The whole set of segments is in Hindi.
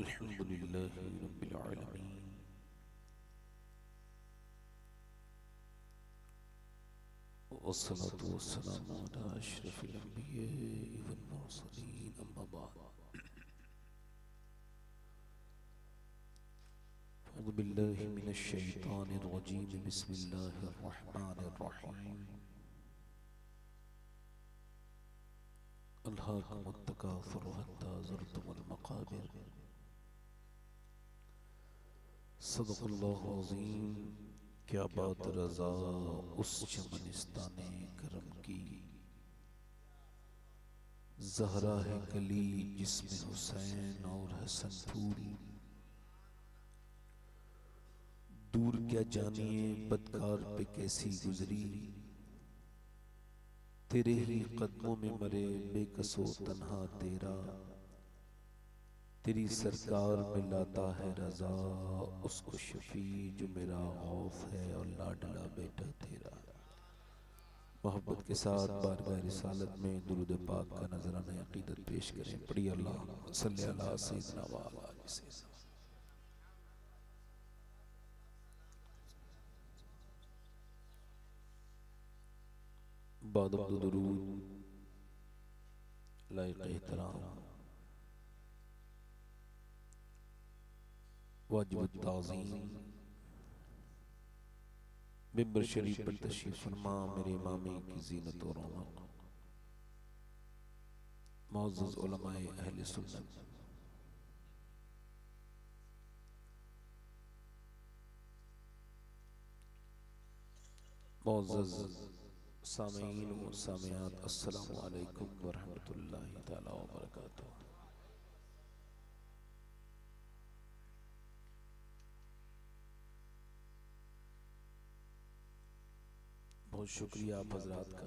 अल्हम्दुलिल्लाहि रब्बिल आलमीन वस्सलातु वस्सलामु अला अशरफिल अंबिया'i वल मुरसलीन अम्मा बाद अऊज़ु बिल्लाहि मिनश शैतानिर रजीम बिस्मिल्लाहिर रहमानिर रहीम अल्हाकुमुत तकासुर हत्ता ज़ुरतुमुल मक़ाबिर सदक़ल्लाहु अज़ीम। क्या बात रज़ा उस चमनिस्ताने करम की, ज़हरा है कली जिसमें हुसैन और हसन फूल। दूर क्या जानिए बदकार पे कैसी गुजरी, तेरे ही कदमों में मरे बेकसो तन्हा तेरा। तेरी सरकार में लाता है रज़ा उसको शफी जो मेरा खौफ है और लाडला बेटा तेरा। मोहब्बत के साथ बारगाह रिसालत में दुरूद पाक का नजराना अकीदत पेश करें। पढ़िए अल्लाहुम्मा सल्लि अला सय्यिदिना व अला आलि सय्यिदिना। बाद अब्दु दुरूद लायक एहतराम वाजिब ताज़ीम मिंबर शरीफ पर तशरीफ फरमा मेरे इमामे की ज़ीनत और रौनक मुअज़्ज़ज़ उलमाए अहले सुन्नत, मुअज़्ज़ज़ सामीईन व सामियात, अस्सलामु अलैकुम व रहमतुल्लाहि तआला व बरकातुहू। बहुत शुक्रिया आप हजरात का।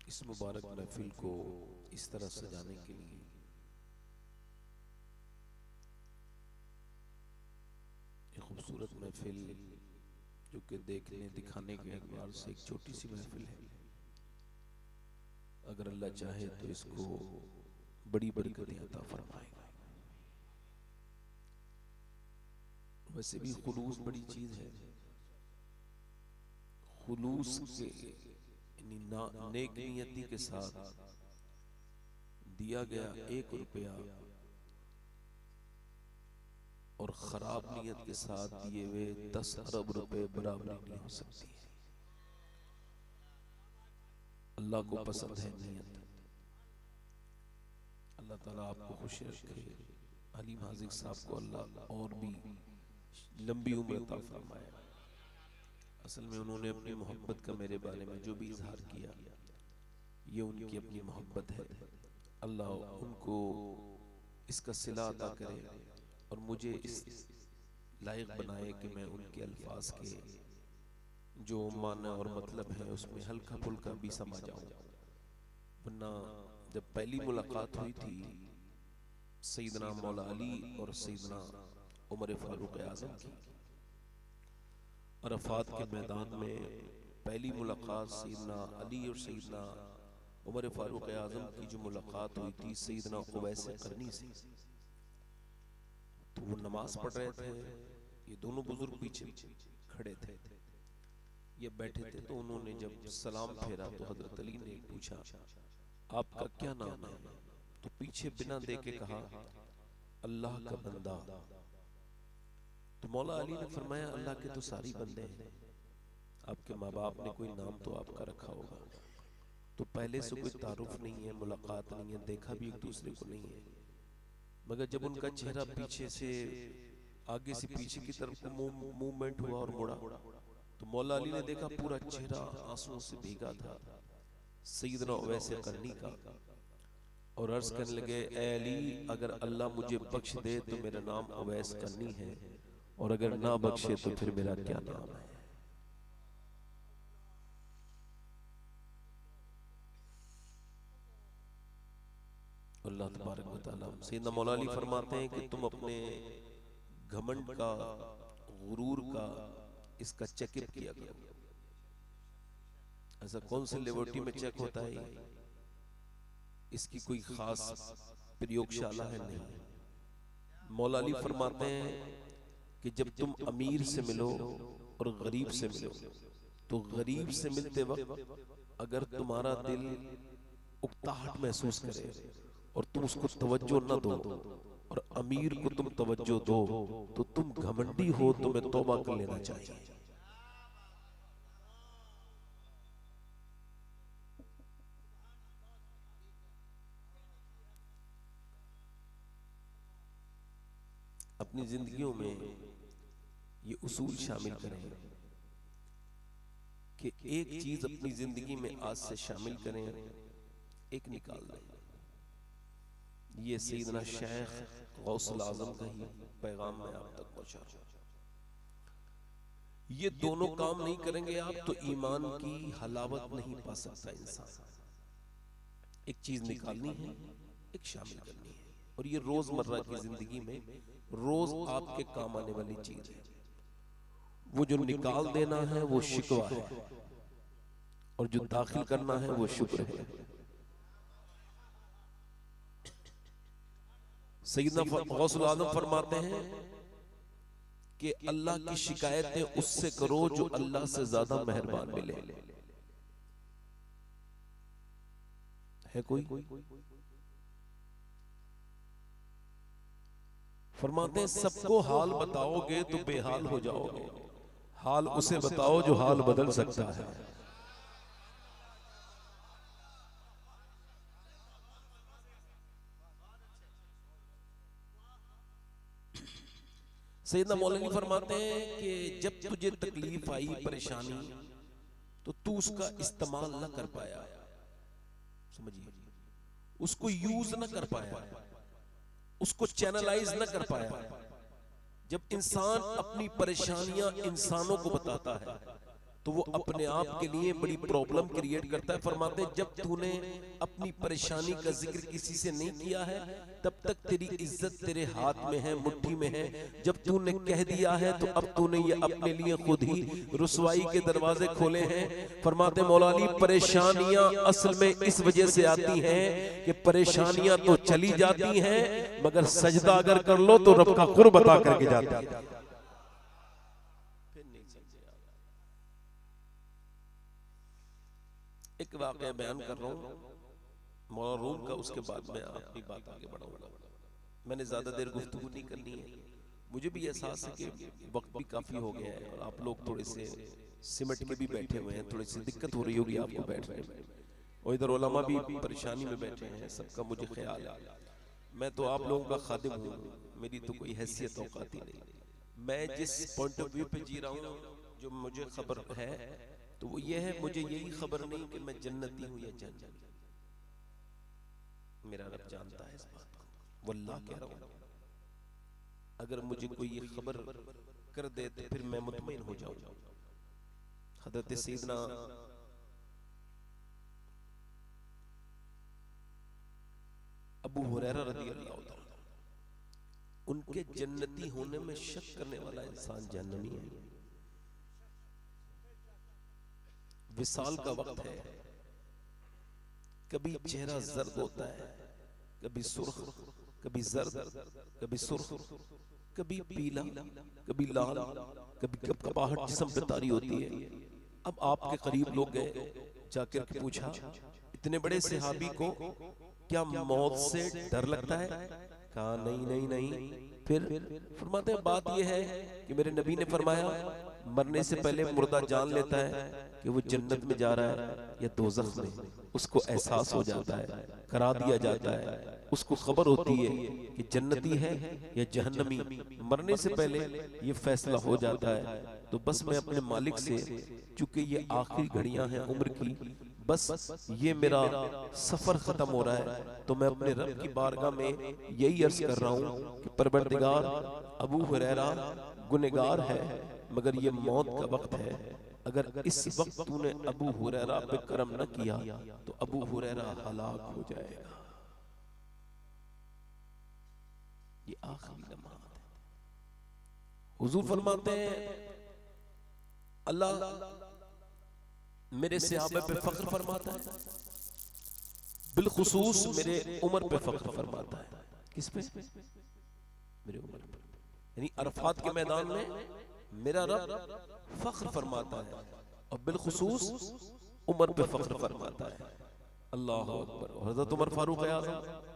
इस मुबारक महफिल को इस तरह सजाने के लिए। ये खूबसूरत महफिल जो कि देखने दिखाने के एतबार से एक छोटी सी महफिल है, अगर अल्लाह चाहे तो इसको बड़ी बरकतें अता फरमाएगा। वैसे भी खुलूस बड़ी चीज है। खुलूस के नेक नियति के साथ दिया गया 1 रुपया और खराब नियत के साथ दिए हुए 10 अरब रुपए बराबरी नहीं हो सकती है। अल्लाह को पसंद है नियत। अल्लाह ताला आपको खुश रखे। हलीम हाजिक साहब को अल्लाह और भी लंबी उम्र अता फरमाए। असल में उन्होंने अपनी मोहब्बत का मेरे बारे में जो भी इजहार किया, ये उनकी अपनी मोहब्बत है। अल्लाह उनको इसका सिला अता करे और मुझे इस लायक बनाए कि मैं उनके अल्फाज के जो माना और मतलब है उसमें हल्का फुल्का भी समझ जाऊं। वरना जब पहली मुलाकात हुई थी सैयदना मौला अली और सैयदना उमर फारूक आजम की, अरफात के मैदान में पहली मुलाकात सैयदना अली और सैयदना उमर फारूक आजम की जो मुलाकात हुई थी सैयदना उवैस करनी से, तो वो नमाज पढ़ रहे थे। ये दोनों बुजुर्ग पीछे खड़े थे, ये बैठे थे। तो उन्होंने जब सलाम फेरा तो हजरत अली ने पूछा आपका क्या नाम है? तो पीछे बिना देखे कहा अल्लाह का बंदा। तो मौला अली ने फरमाया अल्लाह के तो सारी बंदे हैं, आपके माँ बाप ने कोई नाम तो आपका रखा होगा। तो पहले से कोई तारुफ नहीं है, मुलाकात नहीं है, देखा भी एक दूसरे को नहीं है। मगर जब उनका चेहरा पीछे से आगे से पीछे की तरफ मूवमेंट हुआ और मुड़ा, तो मौला अली ने देखा पूरा चेहरा आंसुओं से भीगा था सैयदना उवैस करनी का। और अर्ज करने लगे ए अली, अगर अल्लाह मुझे बख्श दे तो मेरा नाम उवैस करनी है, और अगर ना बख्शे तो फिर मेरा क्या नाम है। अल्लाह तबारक व तआला सैयदना मौला अली फरमाते हैं कि तुम अपने घमंड का, गुरूर का इसका चेकअप किया करो। ऐसा कौन से लेबोरेटरी में चेक होता है? इसकी कोई खास प्रयोगशाला है नहीं। मौला अली फरमाते हैं कि जब तुम अमीर से मिलो और गरीब से मिलो, तो गरीब से मिलते वक्त अगर तुम्हारा दिल उकताहट महसूस करे और तुम उसको तवज्जो न दो, और अमीर को तुम तवज्जो दो, तो तुम घमंडी हो, तुम्हें तौबा कर लेना चाहिए। अपनी जिंदगियों में ये उसूल शामिल करें कि एक चीज अपनी जिंदगी में आज से शामिल करें, एक निकाल दें। ये सैयदना शेख गौसुल आजम का ही पैगाम मैं आप तक पहुंचा रहा हूं। ये दोनों काम नहीं करेंगे आप तो ईमान की हलावत नहीं पा सकता इंसान। एक चीज निकालनी है, एक शामिल करनी है, और ये रोजमर्रा की जिंदगी में रोज आपके काम आने वाली चीज है। वो जो निकाल देना है वो शिकवा है, और जो दाखिल करना है वो शुक्र है। सैयदना गौसुल आजम फरमाते हैं कि अल्लाह की शिकायतें उससे करो जो अल्लाह से ज्यादा मेहरबान मिले। है कोई? फरमाते हैं सबको हाल बताओगे तो बेहाल हो जाओगे, हाल उसे बताओ जो हाल बदल सकता है। सैयदना मौलवी फरमाते हैं कि जब तुझे तकलीफ आई, परेशानी, तो तू उसका इस्तेमाल न कर पाया, समझिए, उसको यूज न कर पाया, उसको चैनलाइज न कर पाया। जब इंसान अपनी परेशानियां इंसानों को बताता है तो वो अपने आप के लिए बड़ी प्रॉब्लम क्रिएट करता है। फरमाते हैं जब तूने अपनी परेशानी का जिक्र किसी से नहीं किया है, तब तक तेरी इज्जत तेरे हाथ में है, मुट्ठी में है। जब तूने कह दिया है तो अब तूने ये अपने लिए खुद ही रुसवाई के दरवाजे खोले हैं। फरमाते मौला अली परेशानियां असल में इस वजह से आती हैं कि परेशानियां तो चली जाती हैं, मगर सजदा अगर कर लो तो रब का कुर्ब अता करके जाती है। एक वाक़या बयान कर रहा हूँ मौला रूम का, उसके बाद मैं अपनी बात आगे बढ़ाऊंगा। मैंने ज्यादा देर गुफ्तगू नहीं करनी है। मुझे भी एहसास है कि वक्त भी काफी हो गया है और आप लोग थोड़े से सिमट के भी बैठे हुए हैं, थोड़ी सी दिक्कत हो रही होगी आपको बैठने में, और इधर उलमा भी परेशानी में बैठे हैं। सबका मुझे ख्याल है, मैं तो आप लोगों का खादिम हूँ, मेरी तो कोई हैसियत औकात ही नहीं। मैं जिस पॉइंट ऑफ व्यू पे जी रहा हूँ, जो मुझे खबर है, तो वो ये है, मुझे यही खबर नहीं कि मैं जन्नती हूँ या जन्नती। मेरा रब जानता है इस बात को, वल्लाह कह रहा हूँ। अगर मुझे कोई ये खबर कर दे तो फिर मैं मुतमईन हो जाऊंगा। हजरत सैयदना अबू हुरैरा रज़ियल्लाहु ताला, उनके जन्नती होने में शक करने वाला इंसान जहन्नमी है। विसाल का वक्त है, कभी चेहरा जर्द होता है, कभी सुर्ख, कभी जर्द, कभी सुर्ख, कभी पीला, कभी लाल, कभी कपकपाहट जिस्म पे तारी होती है। अब आपके करीब लोग गए, जाकर के पूछा इतने बड़े सहाबी को क्या मौत से डर लगता है? कहा नहीं नहीं नहीं। फिर फरमाते हैं बात यह है कि मेरे नबी ने फरमाया मरने से पहले मुर्दा जान लेता है कि वो जन्नत में जा रहा है या दोज़ख में, उसको एहसास हो जाता है, करा दिया जाता है, उसको खबर होती है कि जन्नती है या जहन्नमी। मरने से पहले ये फैसला हो जाता है। तो बस मैं अपने मालिक से, चूंकि ये आखिरी घड़ियां हैं उम्र की, बस ये मेरा सफर खत्म हो रहा है, तो मैं अपने रब की बारगाह में यही अर्ज कर रहा हूँ कि परवरदिगार, अबू हुरैरा गुनहगार है, मगर ये मौत का वक्त है। अगर इस वक्त तूने अबू हुरैरा पे करम न किया तो अबू हुरैरा हलाक हो जाएगा। ये आखिरी लम्हा है। हुजूर फरमाते हैं अल्लाह मेरे सहाबा पे फख्र फरमाता है, बिलखुसूस मेरे उमर पे फख्र फरमाता है। किस पे? मेरे उमर पे। यानी अरफात के मैदान में मेरा रब फख्र फरमाता है और बिलखुसूस उमर पे फख्र फरमाता है। अल्लाह अकबर। हज़रत उमर फारूक आज़म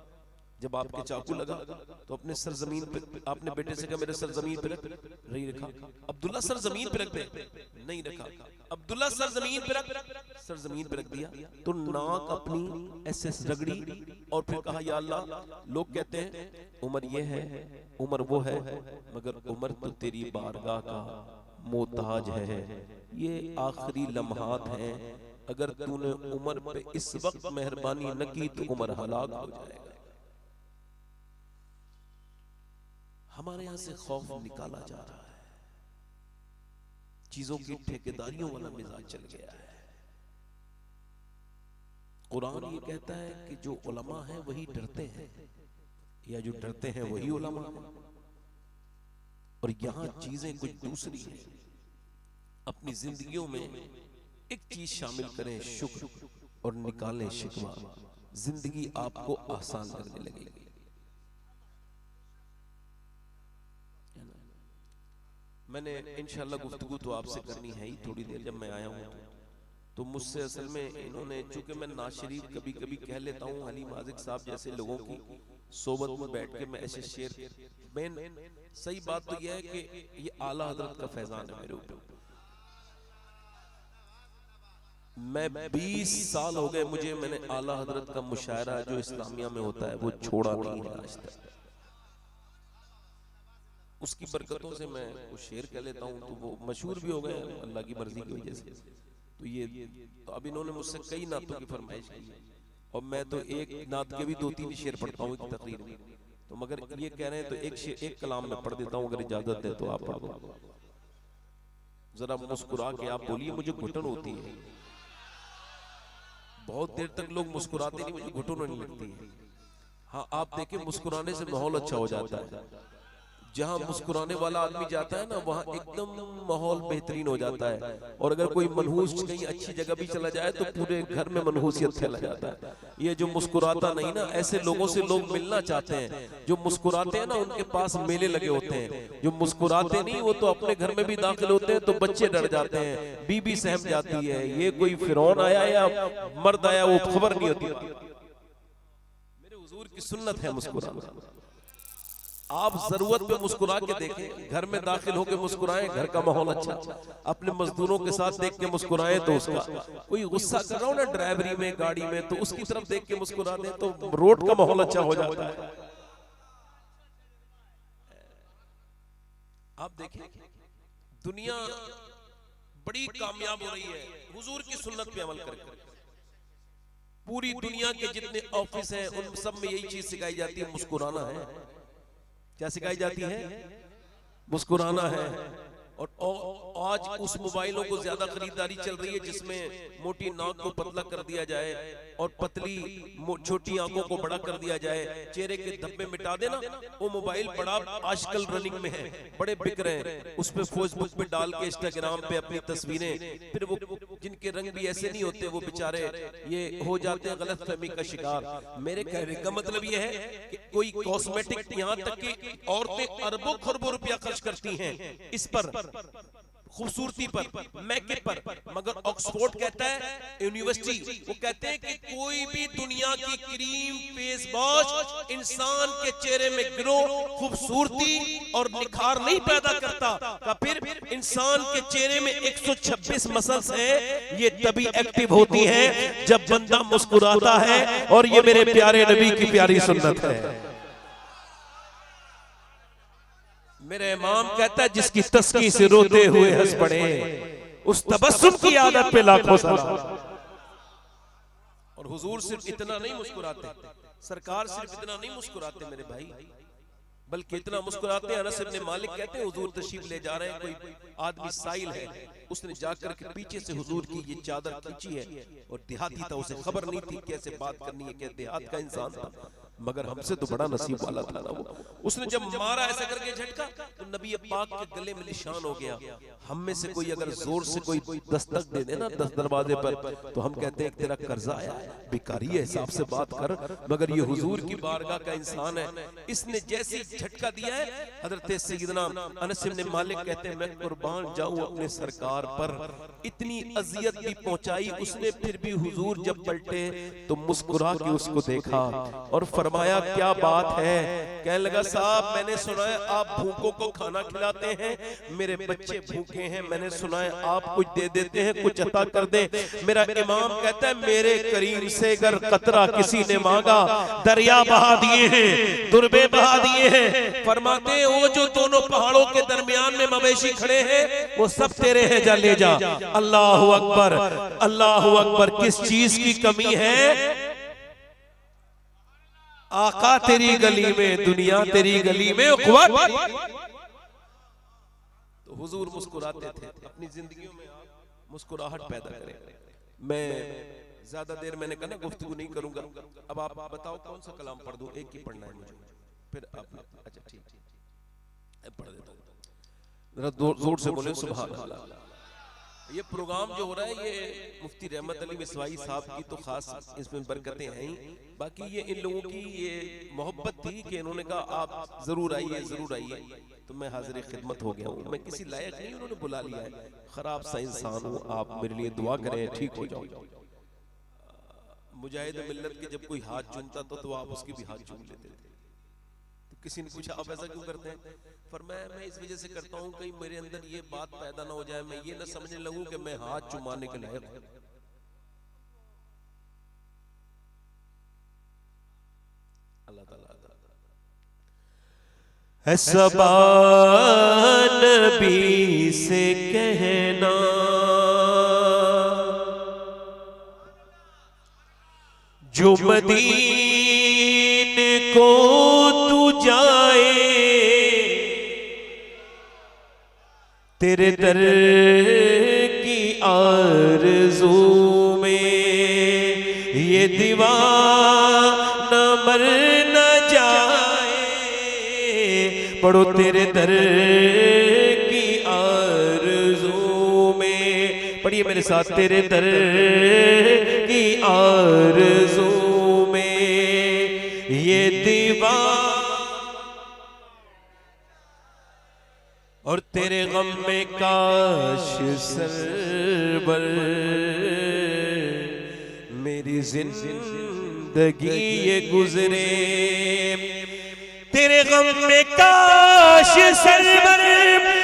जब आपके चाकू लगा तो अपने सर जमीन पे, आपने बेटे से कहा मेरे सर जमीन पे रख, नहीं रखा। अब्दुल्ला सर जमीन पे रख दे, नहीं रखा। अब्दुल्ला सर जमीन पे रख, सर जमीन पे रख दिया तो नाक अपनी ऐसे रगड़ी और फिर कहा या अल्लाह, लोग कहते हैं उमर ये है, उमर वो है, मगर उमर तो तेरी बारगाह का मोहताज है। ये आखिरी लम्हात हैं, अगर तूने उमर पे इस वक्त मेहरबानी न की तो उमर हलाक हो जाएगा। हमारे यहां से खौफ निकाला जा रहा है, चीजों की ठेकेदारियों वाला मिजाज चल गया है। कुरान ये कहता है कि जो उलमा हैं वही डरते हैं, या जो डरते हैं वही उलमा हैं। और यहां चीजें कुछ दूसरी हैं। अपनी जिंदगियों में एक चीज शामिल करें, शुक्र, और निकालें शिकवा। जिंदगी आपको आसान लगने लगेगी। मैंने इंशाल्लाह गुफ्तगू तो आपसे करनी है ही थोड़ी देर। जब मैं आया हूँ तो मुझसे असल में इन्होंने, चूंकि मैं नाज शरीफ कभी कभी कह लेता हूँ, हलीम आज़िक साहब जैसे लोगों की सोबत में बैठ के मैं ऐसे शेर, सही बात तो यह है कि ये आला हजरत का फैजान है मेरे ऊपर। मैं 20 साल हो गए मुझे, मैंने आला हजरत का मुशायरा जो इस्लामिया में होता है वो छोड़ा नहीं है आज तक। उसकी बरकतों से मैं वो शेर कह लेता हूँ तो वो मशहूर भी हो गए अल्लाह की मर्जी की वजह से। तो ये तो अब इन्होंने मुझसे कई नातों की फरमाइश की है और मैं तो एक नात के भी 2-3 शेर पढ़ता हूँ एक तकरीर में। तो मगर ये कह रहे हैं तो एक कलाम में पढ़ देता हूँ, अगर इजाजत है तो आप पढ़ दो। जरा मुस्कुरा के आप बोलिए, मुझे घुटन होती है। बहुत देर तक लोग मुस्कुराते नहीं, मुझे घुटन होने लगती है। हाँ आप देखिए, मुस्कुराने से माहौल अच्छा हो जाता है। जहां मुस्कुराने वाला आदमी जाता है ना, वहां एकदम माहौल बेहतरीन हो जाता है। और अगर कोई मनहूस कहीं अच्छी जगह भी चला जाए तो पूरे घर में मनहूसियत फैल जाता है। ये जो मुस्कुराता नहीं ना, ऐसे लोगों से लोग मिलना चाहते हैं। जो मुस्कुराते हैं ना, उनके पास मेले लगे होते हैं। जो मुस्कुराते नहीं, वो तो अपने घर में भी दाखिल होते हैं तो बच्चे डर जाते हैं, बीबी सहम जाती है, ये कोई फिरौन आया या मर्द आया वो खबर नहीं होती। मेरे हुजूर की सुन्नत है मुस्कुराना। आप जरूरत पे मुस्कुरा के देखें, घर में दाखिल होकर मुस्कुराएं, घर का माहौल अच्छा। अपने मजदूरों के साथ देख के मुस्कुराएं तो उसका, कोई गुस्सा कर रहा हो ना ड्राइवरी में, गाड़ी में, तो उसकी तरफ देख के मुस्कुरा दें तो रोड का माहौल अच्छा हो जाता है। आप देखें दुनिया बड़ी कामयाब हो रही है हुजूर की सुन्नत पे अमल करके। पूरी दुनिया के जितने ऑफिस हैं उन सब में यही चीज सिखाई जाती है, मुस्कुराना है। क्या सिखाई जाती है? मुस्कुराना है। और आज उस मोबाइलों को ज्यादा खरीदारी चल रही है जिसमें मोटी नाक को पतला कर दिया जाए और पतली छोटी आंखों को बड़ा कर दिया जाए, चेहरे के धब्बे मिटा देना। वो मोबाइल बड़ा आजकल रनिंग में है, बड़े बिक रहे हैं। उस पे फेसबुक पे डाल के, इंस्टाग्राम पे अपनी तस्वीरें, फिर वो जिनके रंग भी ऐसे नहीं होते वो बेचारे ये हो जाते हैं गलतफहमी का शिकार। मेरे कहने का मतलब ये है कि कोई कॉस्मेटिक, यहाँ तक कि औरतें अरबों खरबों रुपया खर्च करती हैं इस पर, खूबसूरती पर, मेकअप पर, मगर ऑक्सफोर्ड कहता है, यूनिवर्सिटी, वो कहते हैं कि कोई भी दुनिया की क्रीम, फेस वॉश इंसान के चेहरे में ग्लो, खूबसूरती और निखार नहीं पैदा करता। का फिर इंसान के चेहरे में 126 मसल्स हैं, ये तभी एक्टिव होती हैं जब बंदा मुस्कुराता है। और ये मेरे प्यारे नबी की प्यारी सुन्नत है। मेरे इमाम कहता है, जिसकी तस्की से रोते हुए हंस पड़े, उस तबस्सुम की आदत पे लाखों सलाम। और हुजूर सिर्फ इतना नहीं मुस्कुराते, सरकार सिर्फ इतना नहीं मुस्कुराते मेरे भाई, बल्कि इतना मुस्कुराते हैं। अनस इब्न मालिक कहते हैं, हुजूर तशरीफ ले जा रहे हैं, कोई आदमी साइल है, उसने जाकर के पीछे से हुजूर की ये चादर खींची है, और देहाती था, उसे खबर नहीं थी कैसे बात करनी है, क्या देहात का इंसान था। मगर हमसे तो बड़ा नसीब वाला था ना वो। उसने जब मारा ऐसे करके झटका तो नबी पाक के गले में निशान हो गया। हम में से कोई अगर जोर से कोई दस्तक दे दे ना 10 दरवाजे पर, तो हम कहते हैं तेरा कर्जा आया है, भिखारी है, हिसाब से बात कर। मगर ये हुजूर की बारगाह का इंसान है, इसने जैसे झटका दिया है, हजरत सैयदना अनस इब्न मालिक कहते हैं मैं कुर्बान जाऊं अपने सरकार पर, इतनी अजियत भी पहुंचाई उसने, फिर भी हुजूर जब पलटे तो मुस्कुरा के उसको देखा और फरमाया क्या बात है। कहने लगा साहब मैंने सुना है आप भूखों को खाना खिलाते हैं, मेरे बच्चे भूखे हैं, मैंने सुना है आप कुछ दे देते हैं, कुछ अता कर दे। मेरा इमाम कहता है मेरे करीम से अगर कतरा किसी ने मांगा दरिया बहा दिए हैं, दुर्बे बहा दिए हैं। फरमाते हैं वो जो दोनों पहाड़ों के दरमियान में मवेशी खड़े हैं वो सब तेरे हैं, जा ले जा। अल्लाहु अकबर, अल्लाहु अकबर। किस चीज की कमी है? आका तेरी गली में, दुनिया तेरी गली में। तो हुजूर मुस्कुराते थे, अपनी जिंदगियों में आप मुस्कुराहट पैदा करें। मैं ज्यादा देर मैंने कहा ना गुफ्तगू नहीं करूंगा। अब आप बताओ कौन सा कलाम पढ़ दूं? एक ही पढ़ना है मुझे, फिर आप। अच्छा ठीक पढ़ देता हूं, जरा जोर से बोले सुभान अल्लाह। ये प्रोग्राम जो हो रहा है ये मुफ्ती रहमत अली मिसवाई साहब की तो खास इसमें बरकतें हैं ही, बाकी ये इन लोगों की ये मोहब्बत थी कि इन्होंने कहा आप जरूर आइए, जरूर आइए, तो मैं हाजिर खिदमत हो गया हूँ। मैं किसी लायक नहीं, उन्होंने बुला लिया है, खराब सा इंसान हूँ, आप मेरे लिए दुआ करें ठीक हो जाओ। मुजाहिद मिल्लत के जब कोई हाथ चूमता तो आप उसकी भी हाथ चूम लेते थे। तो किसी ने पूछा आप ऐसा क्यों करते हैं? फरमाया मैं इस वजह से करता हूँ कहीं मेरे अंदर ये बात पैदा ना हो जाए, मैं ये ना समझने लगूं कि मैं हाथ चुमाने के लायक हूं। अल्लाह ताला नबी से कहना जो मदीने को तू जाए, तेरे दर की आरज़ू में ये दीवाना मर न जाए। पढ़ो तेरे दर की आरज़ू में, पढ़िए मेरे साथ, तेरे दर की आरज़ू में ये दीवाना और तेरे गम में काश सरबर मेरी जिंदगी ये गुजरे। तेरे गम में काश सरबर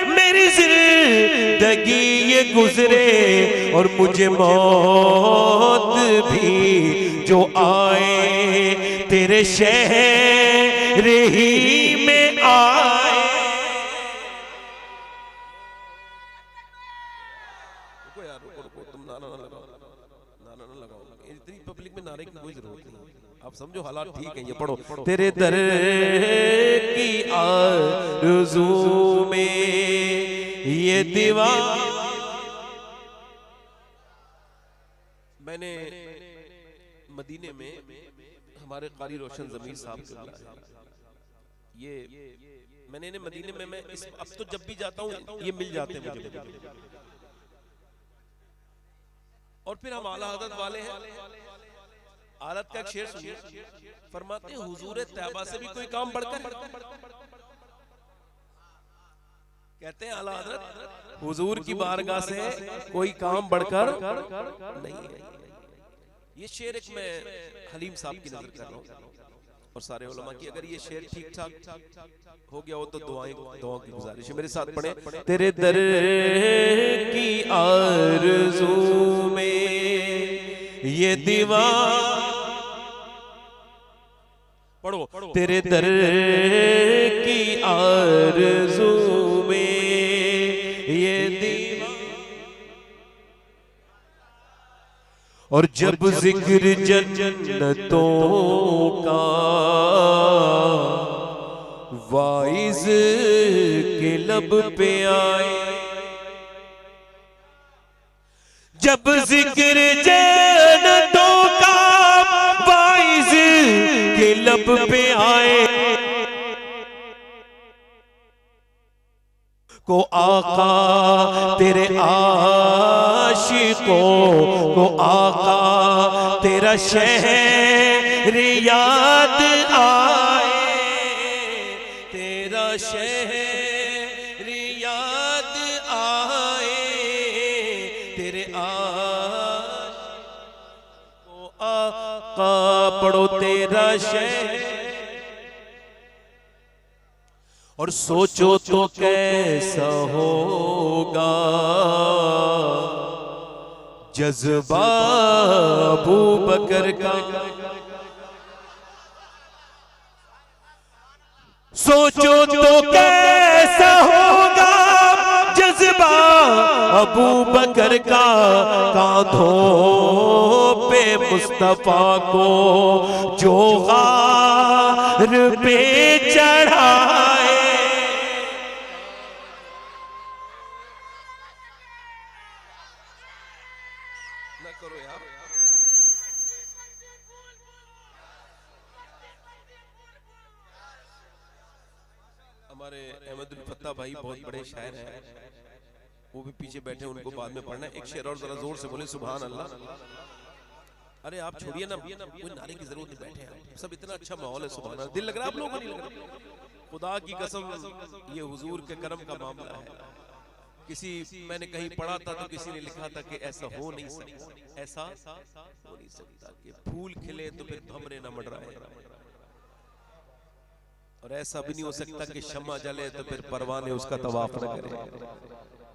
मेरी जिंदगी ये गुजरे और मुझे मौत भी जो आए तेरे शहर ही में आए। इतनी पब्लिक में नारे की कोई जरूरत नहीं, आप समझो हालात ठीक है। ये पढ़ो तेरे दर की आरज़ू में ये दीवार। मैंने मदीने में हमारे कारी रोशन ज़मीर साहब के ये मैंने इन्हें मदीने में मैं इस अब तो जब भी जाता हूँ ये मिल जाते हैं मुझे। और फिर हम आला हज़रत वाले हैं, आलत का एक शेर सुनिए, फरमाते हैं हुजूर तैयबा से भी कोई काम बढ़कर, कहते हैं आला हज़रत हुजूर की बारगाह से कोई काम बढ़कर नहीं है। ये शेर एक मैं हलीम साहब की नजर कर रहा हूँ और सारे उलमा की, अगर ये शेर ठीक ठाक हो गया हो तो दुआओं की गुजारिश है। मेरे साथ पढ़े तेरे दर की आरज़ू में ये दीवार। पढ़ो तेरे दर की आरज़ू में ये दीवार। और जब जिक्र जन्नतों का वाइज के लब पे आए, जब जिक्र जन्नतों का वाइज के लब पे आए को आका तेरे आशिकों को आका तेरा शहर याद आए, तेरा शहर याद आए, तेरे आशिकों आका पढ़ो तेरा शहर। और सोचो तो कैसा होगा जज्बा अबू बकर का, सोचो तो कैसा होगा जज्बा अबू बकर का, कांधों पे मुस्तफा को जो गार पे चढ़ाए। करो यार, हमारे अहमदुल फत्ता भाई बहुत बड़े शायर हैं, वो भी पीछे बैठे, उनको बाद में पढ़ना है। एक शेर और जरा जोर से बोले सुभान अल्लाह। अरे आप छोड़िए ना, कोई नारे की जरूरत नहीं, बैठे हैं सब, इतना अच्छा माहौल है, सुभान अल्लाह। दिल लग रहा है आप लोगों को नहीं लग रहा? खुदा की कसम ये हुजूर के करम का मामला है। मैंने कहीं पढ़ा था तो किसी ने लिखा था कि ऐसा हो नहीं सकता, ऐसा हो नहीं सकता कि फूल खिले तो फिर भंवरे न मंडराए, और ऐसा भी नहीं हो सकता कि शम्मा जले तो फिर परवाने उसका तवाफ न करे,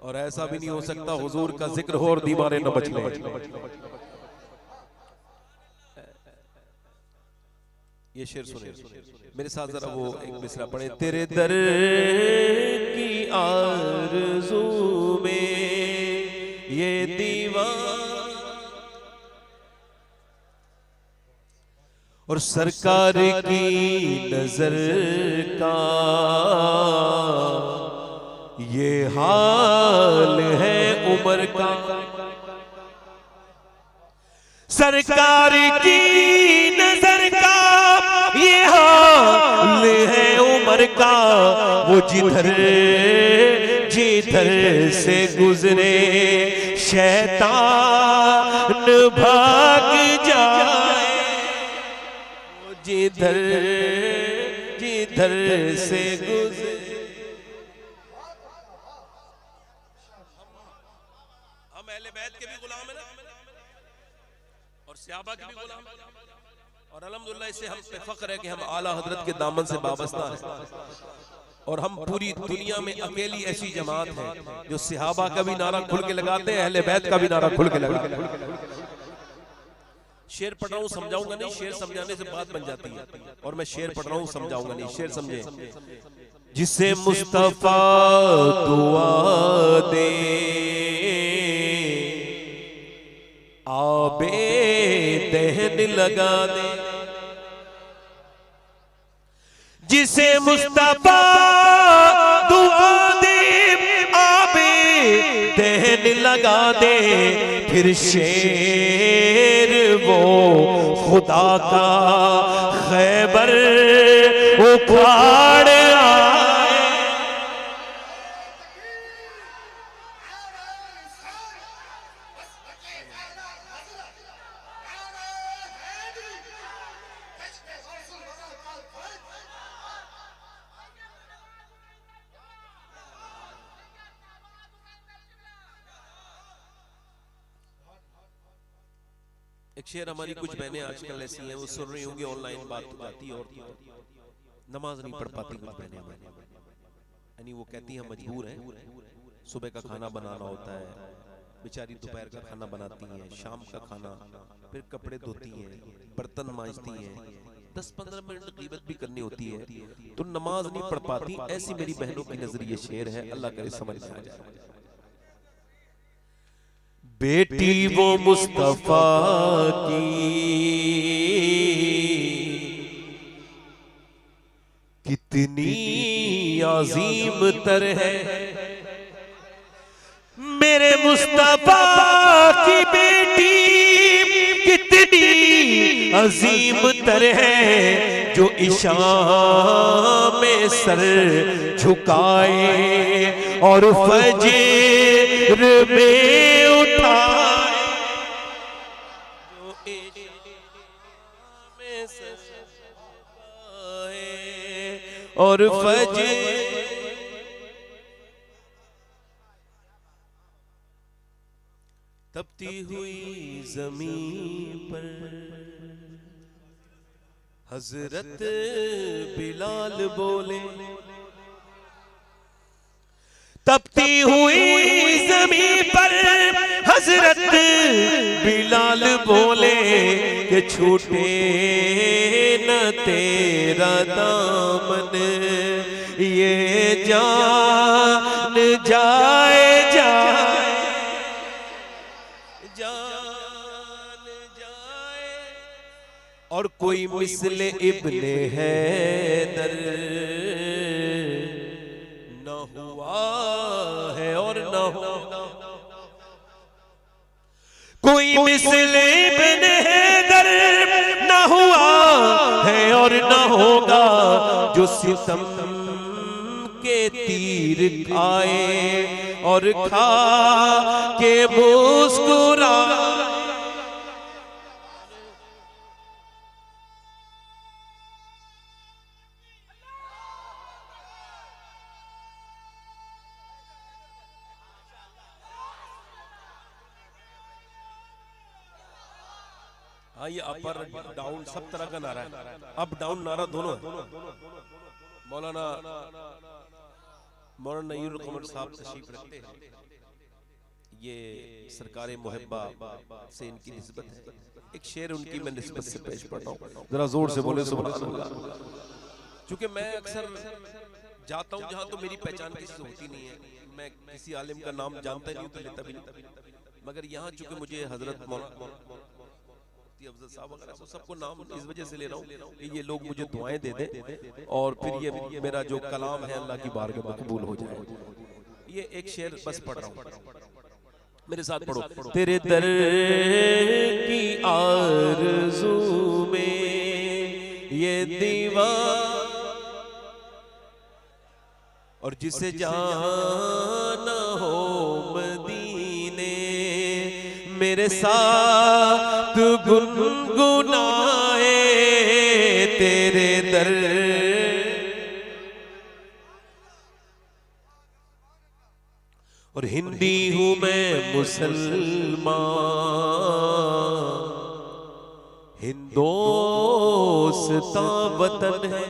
और ऐसा भी नहीं हो सकता हुजूर का जिक्र हो और दीवारें न बचले। ये शेर सुने मेरे साथ जरा, वो एक मिसरा पढ़े। तेरे दर की आरज़ू में ये दीवान और सरकार की नजर का ये हाल है उमर का, सरकार की नजर का ये हाल है उमर का, वो जिधर जिधर से गुजरे शैतान भाग जाए, वो जिधर जिधर से गुजरे। हम अहले बैत के भी गुलाम हैं ना, और सहाबा के भी गुलाम, और अल्हम्दुलिल्लाह इससे हम पे फख्र है कि हम आला हजरत के दामन से वाबस्ता हैं, और हम पूरी दुनिया में अकेली ऐसी जमात है जो सहाबा का भी नारा खुल के लगाते हैं, अहले बैत का भी नारा खुल के लगाते हैं। शेर पढ़ रहा हूँ समझाऊंगा नहीं, शेर समझाने से बात बन जाती है, और मैं शेर पढ़ रहा हूँ समझाऊंगा नहीं, शेर समझे। जिसे मुस्तफा दुआ दे आबे दहन लगा दे, जिसे मुस्तफा दुआ दे आबे दहन लगा दे, फिर शेर वो खुदा का खैबर उखाड़ आए। एक शेर, हमारी कुछ बहनें आजकल ऐसी हैं, वो सुन रही होंगी, ऑनलाइन बात हो जाती है, और नमाज नहीं पढ़ पाती कुछ बहनें, यानी वो कहती हैं मजबूर हैं, सुबह का खाना बनाना होता है, बेचारी दोपहर का खाना बनाती हैं, शाम का खाना, फिर कपड़े धोती हैं, बर्तन मांजती हैं, 10-15 मिनट ग़ीबत भी करनी होती है, तो नमाज नहीं पढ़ पाती। ऐसी मेरी बहनों की नजर ये शेर है, अल्लाह करे समझ में आ जाए। बेटी वो मुस्तफा की कितनी अजीम तर है, मेरे मुस्तफा की बेटी कितनी अजीम तर है, जो इशाम में सर झुकाए और फजर में उठाए, जो इशाम में सर झुकाए और फजर। तपती हुई जमीन पर हजरत बिलाल बोले, तपती हुई जमीन पर हजरत बिलाल बोले कि छूटे न तेरा दामन, ये जान जाए और कोई मिसले इब्ने हैदर न हुआ है और न होगा, कोई मिसले इब्ने हैदर न हुआ है और न होगा, जो सितम के तीर खाए और खा के मुस्कुरा। हाँ, ये अपर डाउन सब तरह का नारा है, अप डाउन नारा दोनों है। मौलाना नईरुल कमर साहब तशरीफ रखते हैं, ये सरकारे मुहब्बा से इनकी निस्बत है। एक शेर उनकी मैं निस्बत से पेश पढ़ता हूँ, जरा जोर से बोले सुभान अल्लाह। चूंकि मैं अक्सर जाता हूँ जहाँ तो मेरी पहचान किसी से होती नहीं है, मैं किसी आलिम का नाम जानता ही नहीं तो लेता भी नहीं, मगर यहाँ चूंकि मुझे हजरत अफजल साहब वगैरह तो सबको नाम इस वजह से ले रहा हूँ कि ये लोग मुझे दुआएं दे दें और फिर ये मेरा जो कलाम है अल्लाह की बारगाह में कबूल हो जाए। ये एक शेर बस पढ़ रहा हूँ, मेरे साथ पढ़ो। तेरे दर की आरज़ू में ये दीवार और जिसे जाना हो मदीने मेरे साथ गुनगुनाए तेरे दर। और हिंदी हूं मैं मुसलमान, हिंदोस्तां वतन है।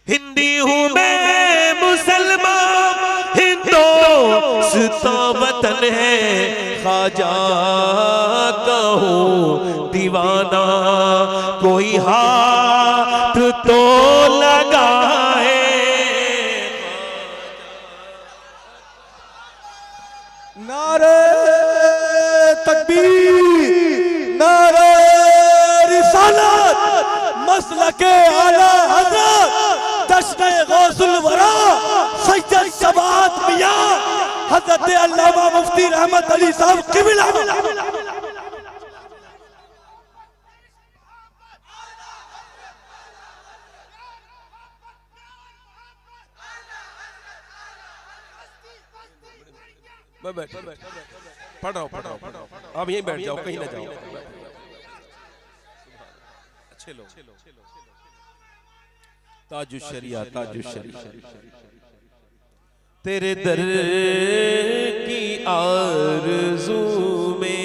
हिंदी हूं मैं मुसलमान, हिंदोस्तां वतन है। ख्वाजा का हूं दीवाना, कोई हाथ तो लगाए। नारे तकबीर, नारे रिसालत, मसलके आला हज़रत जश्न गौसुल वरा सैयद शबात मियां हज़रत अल्लामा मुफ्ती रहमत अली साहब क़िबला। मैं बैठ पढ़ रहा हूँ, आप यहीं बैठ जाओ, कहीं ना जाओ। अच्छे लोग, ताजुश शरिया, ताजुश शरिया। तेरे दर की आरज़ू में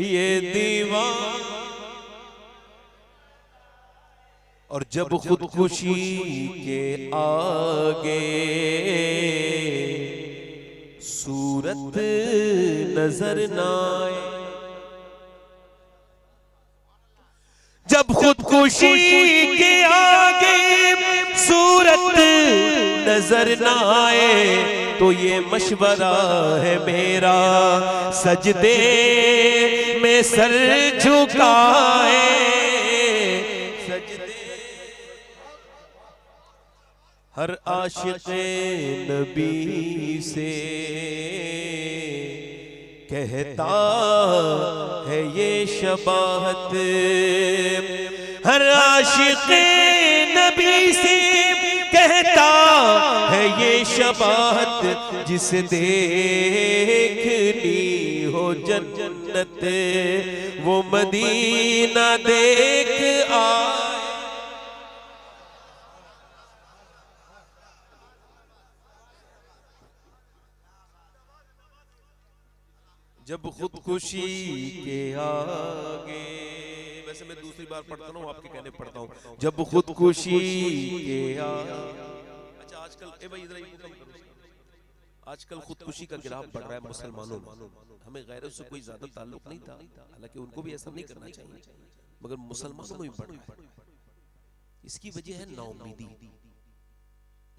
ये दीवार और जब खुदकुशी के आगे सूरत नजर ना आए, जब खुदकुशी के आगे सूरत नजर ना आए तो ये मशवरा है मेरा सजदे में सर झुकाए। सजदे हर आशिक़े नबी से कहता है ये शबाहत, हर आशिक़ नबी से कहता है ये शबाहत, जिसे देखनी हो जन्नत वो मदीना देख आए। जब खुदकुशी के आगे, वैसे मैं दूसरी बार पढ़ता हूँ, आपके कहने पढ़ता हूँ, जब खुदकुशी के आगे। अच्छा आजकल भाई इधर आजकल खुदकुशी का गिराफ बढ़ रहा है मुसलमानों में। हमें गैरों से कोई ज्यादा ताल्लुक नहीं था, हालांकि उनको भी ऐसा नहीं करना चाहिए, मगर मुसलमानों में भी बढ़ रहा है। इसकी वजह है नाउमीदी।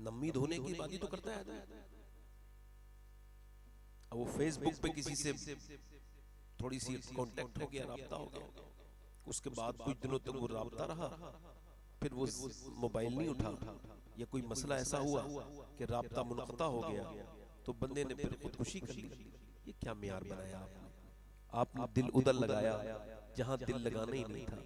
नम्मीद होने की बात ही तो करता है। अब वो फेसबुक पे किसी से थोड़ी सी कांटेक्ट हो गया, राब्ता हो गया, उसके बाद कुछ दिनों तक वो राब्ता रहा, फिर वो मोबाइल नहीं उठा, या कोई मसला ऐसा हुआ कि राब्ता मुनक़ता हो गया, तो बंदे ने फिर खुदकुशी कर ली। ये क्या मियार बनाया आपने दिल उधर लगाया जहां दिल लगाना ही नहीं था।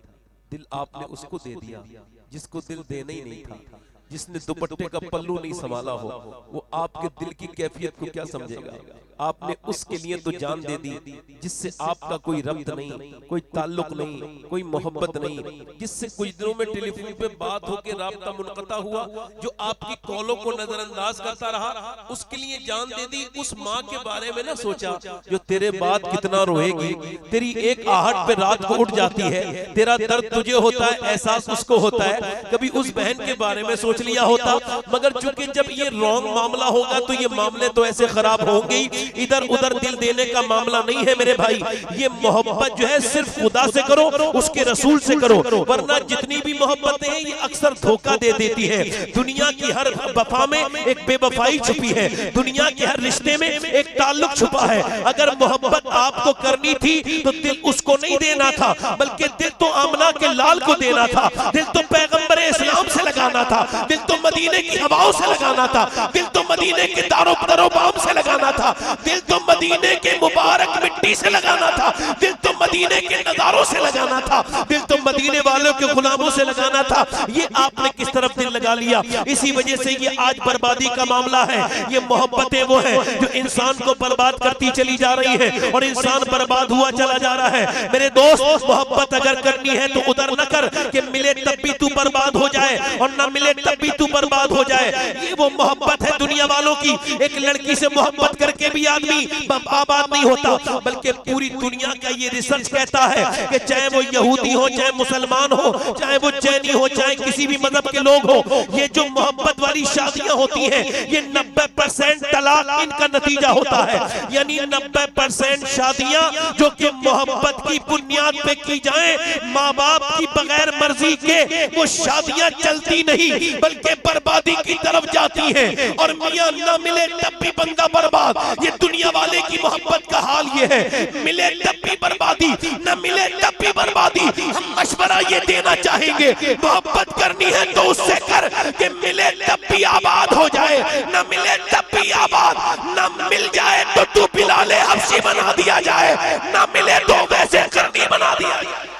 दिल आपने उसको दे दिया जिसको दिल देना ही नहीं था। जिसने दुपट्टे का पल्लू नहीं संभाला हो, वो आपके दिल की कैफियत को क्या समझेगा। आपने उसके लिए तो जान दे दी जिससे आपका कोई रब्त नहीं, कोई ताल्लुक नहीं, कोई मोहब्बत नहीं, जिससे कुछ दिनों में टेलीफोन पे बात होकर राब्ता मुनक़ता हुआ, जो आपकी कॉलों को नजरअंदाज करता रहा, उसके लिए जान दे दी। उस माँ के बारे में ना सोचा जो तेरे बाद कितना रोएगी, तेरी एक आहट पे रात को उठ जाती है, तेरा दर्द तुझे होता है, एहसास उसको होता है। कभी उस बहन के बारे में सोच लिया होता, मगर चूंकि जब ये रॉन्ग मामला होगा तो ये मामले तो ऐसे खराब होंगे ही, इधर उधर दिल देने का मामला नहीं है मेरे भाई। ये मोहब्बत जो है सिर्फ खुदा से करो, उसके रसूल से करो, वरना जितनी भी मोहब्बतें हैं ये अक्सर धोखा दे देती है। दुनिया की हर वफा में एक बेवफाई छुपी है, दुनिया के हर रिश्ते में एक ताल्लुक छुपा है। अगर मोहब्बत आपको करनी थी तो दिल उसको नहीं देना था, बल्कि दिल तो आमना के लाल को देना था, दिल तो पैगंबर इस्लाम से लगाना था, दिल तो मदीने की हवाओं से लगाना था, दिल तो मदीने के दारोबाम से लगाना था, दिल तो मदीने के मुबारक मिट्टी से लगाना था, दिल तो मदीने के नजारों से लगाना था, दिल तो मदीने वालों के गुलामों से लगाना था। ये आपने किस तरफ दिल लगा लिया। इसी वजह से ये आज बर्बादी का मामला है। ये मोहब्बतें वो है जो इंसान को बर्बाद करती चली जा रही है और इंसान बर्बाद हुआ चला जा रहा है। मेरे दोस्त, मोहब्बत अगर करनी है तो उधर न कर कि मिले तब भी तू बर्बाद हो जाए और न मिले तब भी तू बर्बाद हो जाए। ये वो मोहब्बत है दुनिया वालों की। एक लड़की से मोहब्बत करके भी आदमी बर्बाद नहीं होता, बल्कि पूरी दुनिया का ये रिसर्च कहता है कि चाहे वो यहूदी हो, चाहे मुसलमान हो, चाहे वो जैनी हो, चाहे किसी भी मजहब के लोग हो, ये जो मोहब्बत वाली शादियां होती हैं ये 90% तलाक इनका नतीजा होता है। यानी 90% शादियां जो कि मोहब्बत की बुनियाद पे की जाए, माँ बाप की बगैर मर्जी के, वो शादियां चलती नहीं बल्कि बर्बादी की तरफ जाती हैं। और मियां ना मिले तब भी बंदा बर्बाद। ये दुनिया वाले की मोहब्बत का हाल ये है, मिले तब भी बर्बादी, न मिले तब भी बर्बादी। हम मशवरा ये देना चाहेंगे, मोहब्बत करनी है तो उससे कर कि मिले तब भी आबाद हो जाए, न मिले तब भी आबाद, न मिल जाए तो तू बिलाले हफ्सी बना दिया जाए, न मिले तो वैसे करनी बना दिया जाए।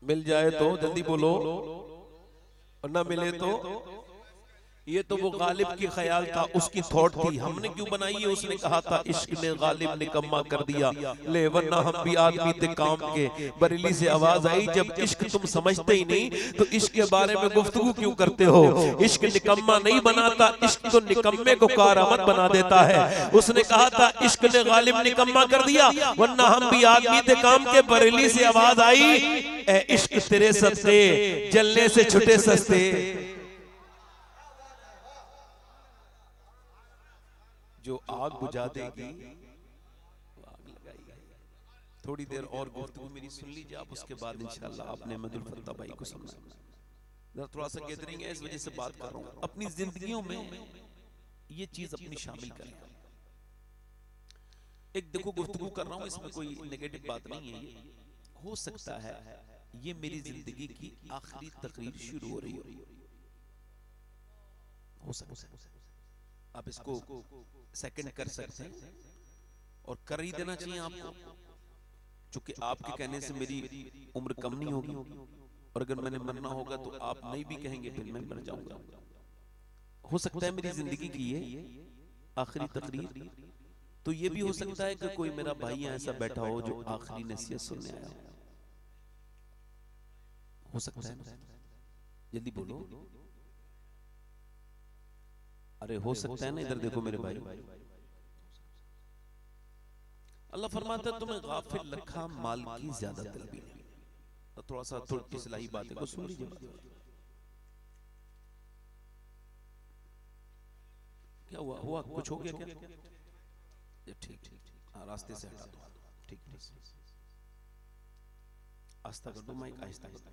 मिल जाए तो जल्दी बोलो, और ना मिले तो। ये तो वो गालिब की ख्याल था, उसकी थॉट थी। हमने क्यों बनाई है? उसने कहा था इश्क ने गालिब निकम्मा कर दिया, ले वरना हम भी आदमी थे काम के। बरेली से आवाज आई, जब इश्क तुम समझते ही नहीं तो इश्क के बारे में गुफ्तगू क्यों करते हो? इश्क निकम्मा नहीं बनाता, इश्क तो निकम्मे को कारआमद बना देता है। उसने कहा था इश्क ने गालिब निकम्मा कर दिया, वरना हम भी आदमी थे काम के। बरेली से आवाज आई, ए इश्क तेरे सस्ते जलने से छुटे सस्ते। जो आग बुझा देगी वो आग लगाएगी। थोड़ी देर और गुफ्तगू मेरी सुन लीजिए आप, उसके बाद इंशाल्लाह आपने अहमदुल फत्ता भाई को समझाना। थोड़ा सा गैदरिंग है, इस वजह से बात कर रहा हूं। अपनी जिंदगियों में ये चीज अपनी शामिल करें। एक देखो गुफ्तगू कर रहा हूं, इसमें कोई नेगेटिव बात नहीं है। हो सकता है ये मेरी जिंदगी की आखिरी तकरीर शुरू हो रही हो सकता है। आप इसको सेकंड कर सकते हैं और कर ही देना चाहिए आपको, क्योंकि आपके कहने से मेरी उम्र कम नहीं होगी, और अगर मैंने मरना होगा तो आप नहीं भी कहेंगे फिर मैं मर जाऊंगा। हो सकता है मेरी जिंदगी की ये आखिरी तकरीर, तो ये भी हो सकता है कि कोई मेरा भाई ऐसा बैठा हो जो आखिरी नसीहत सुनने आया हो सकता है ना? जल्दी बोलो, अरे हो सकता है ना? इधर देखो मेरे भाई, अल्लाह फरमाता है तुम्हें गाफिल रखा माल की ज्यादा तलबी नहीं। तो थोड़ा सा थोड़ी इस्लाही बातें को सुन लीजिए। क्या हुआ? हुआ कुछ हो गया क्या? ये ठीक ठीक, हाँ रास्ते से हटा दो, ठीक ठीक, आस्था कर दो, माइक आहिस्ता कर दो।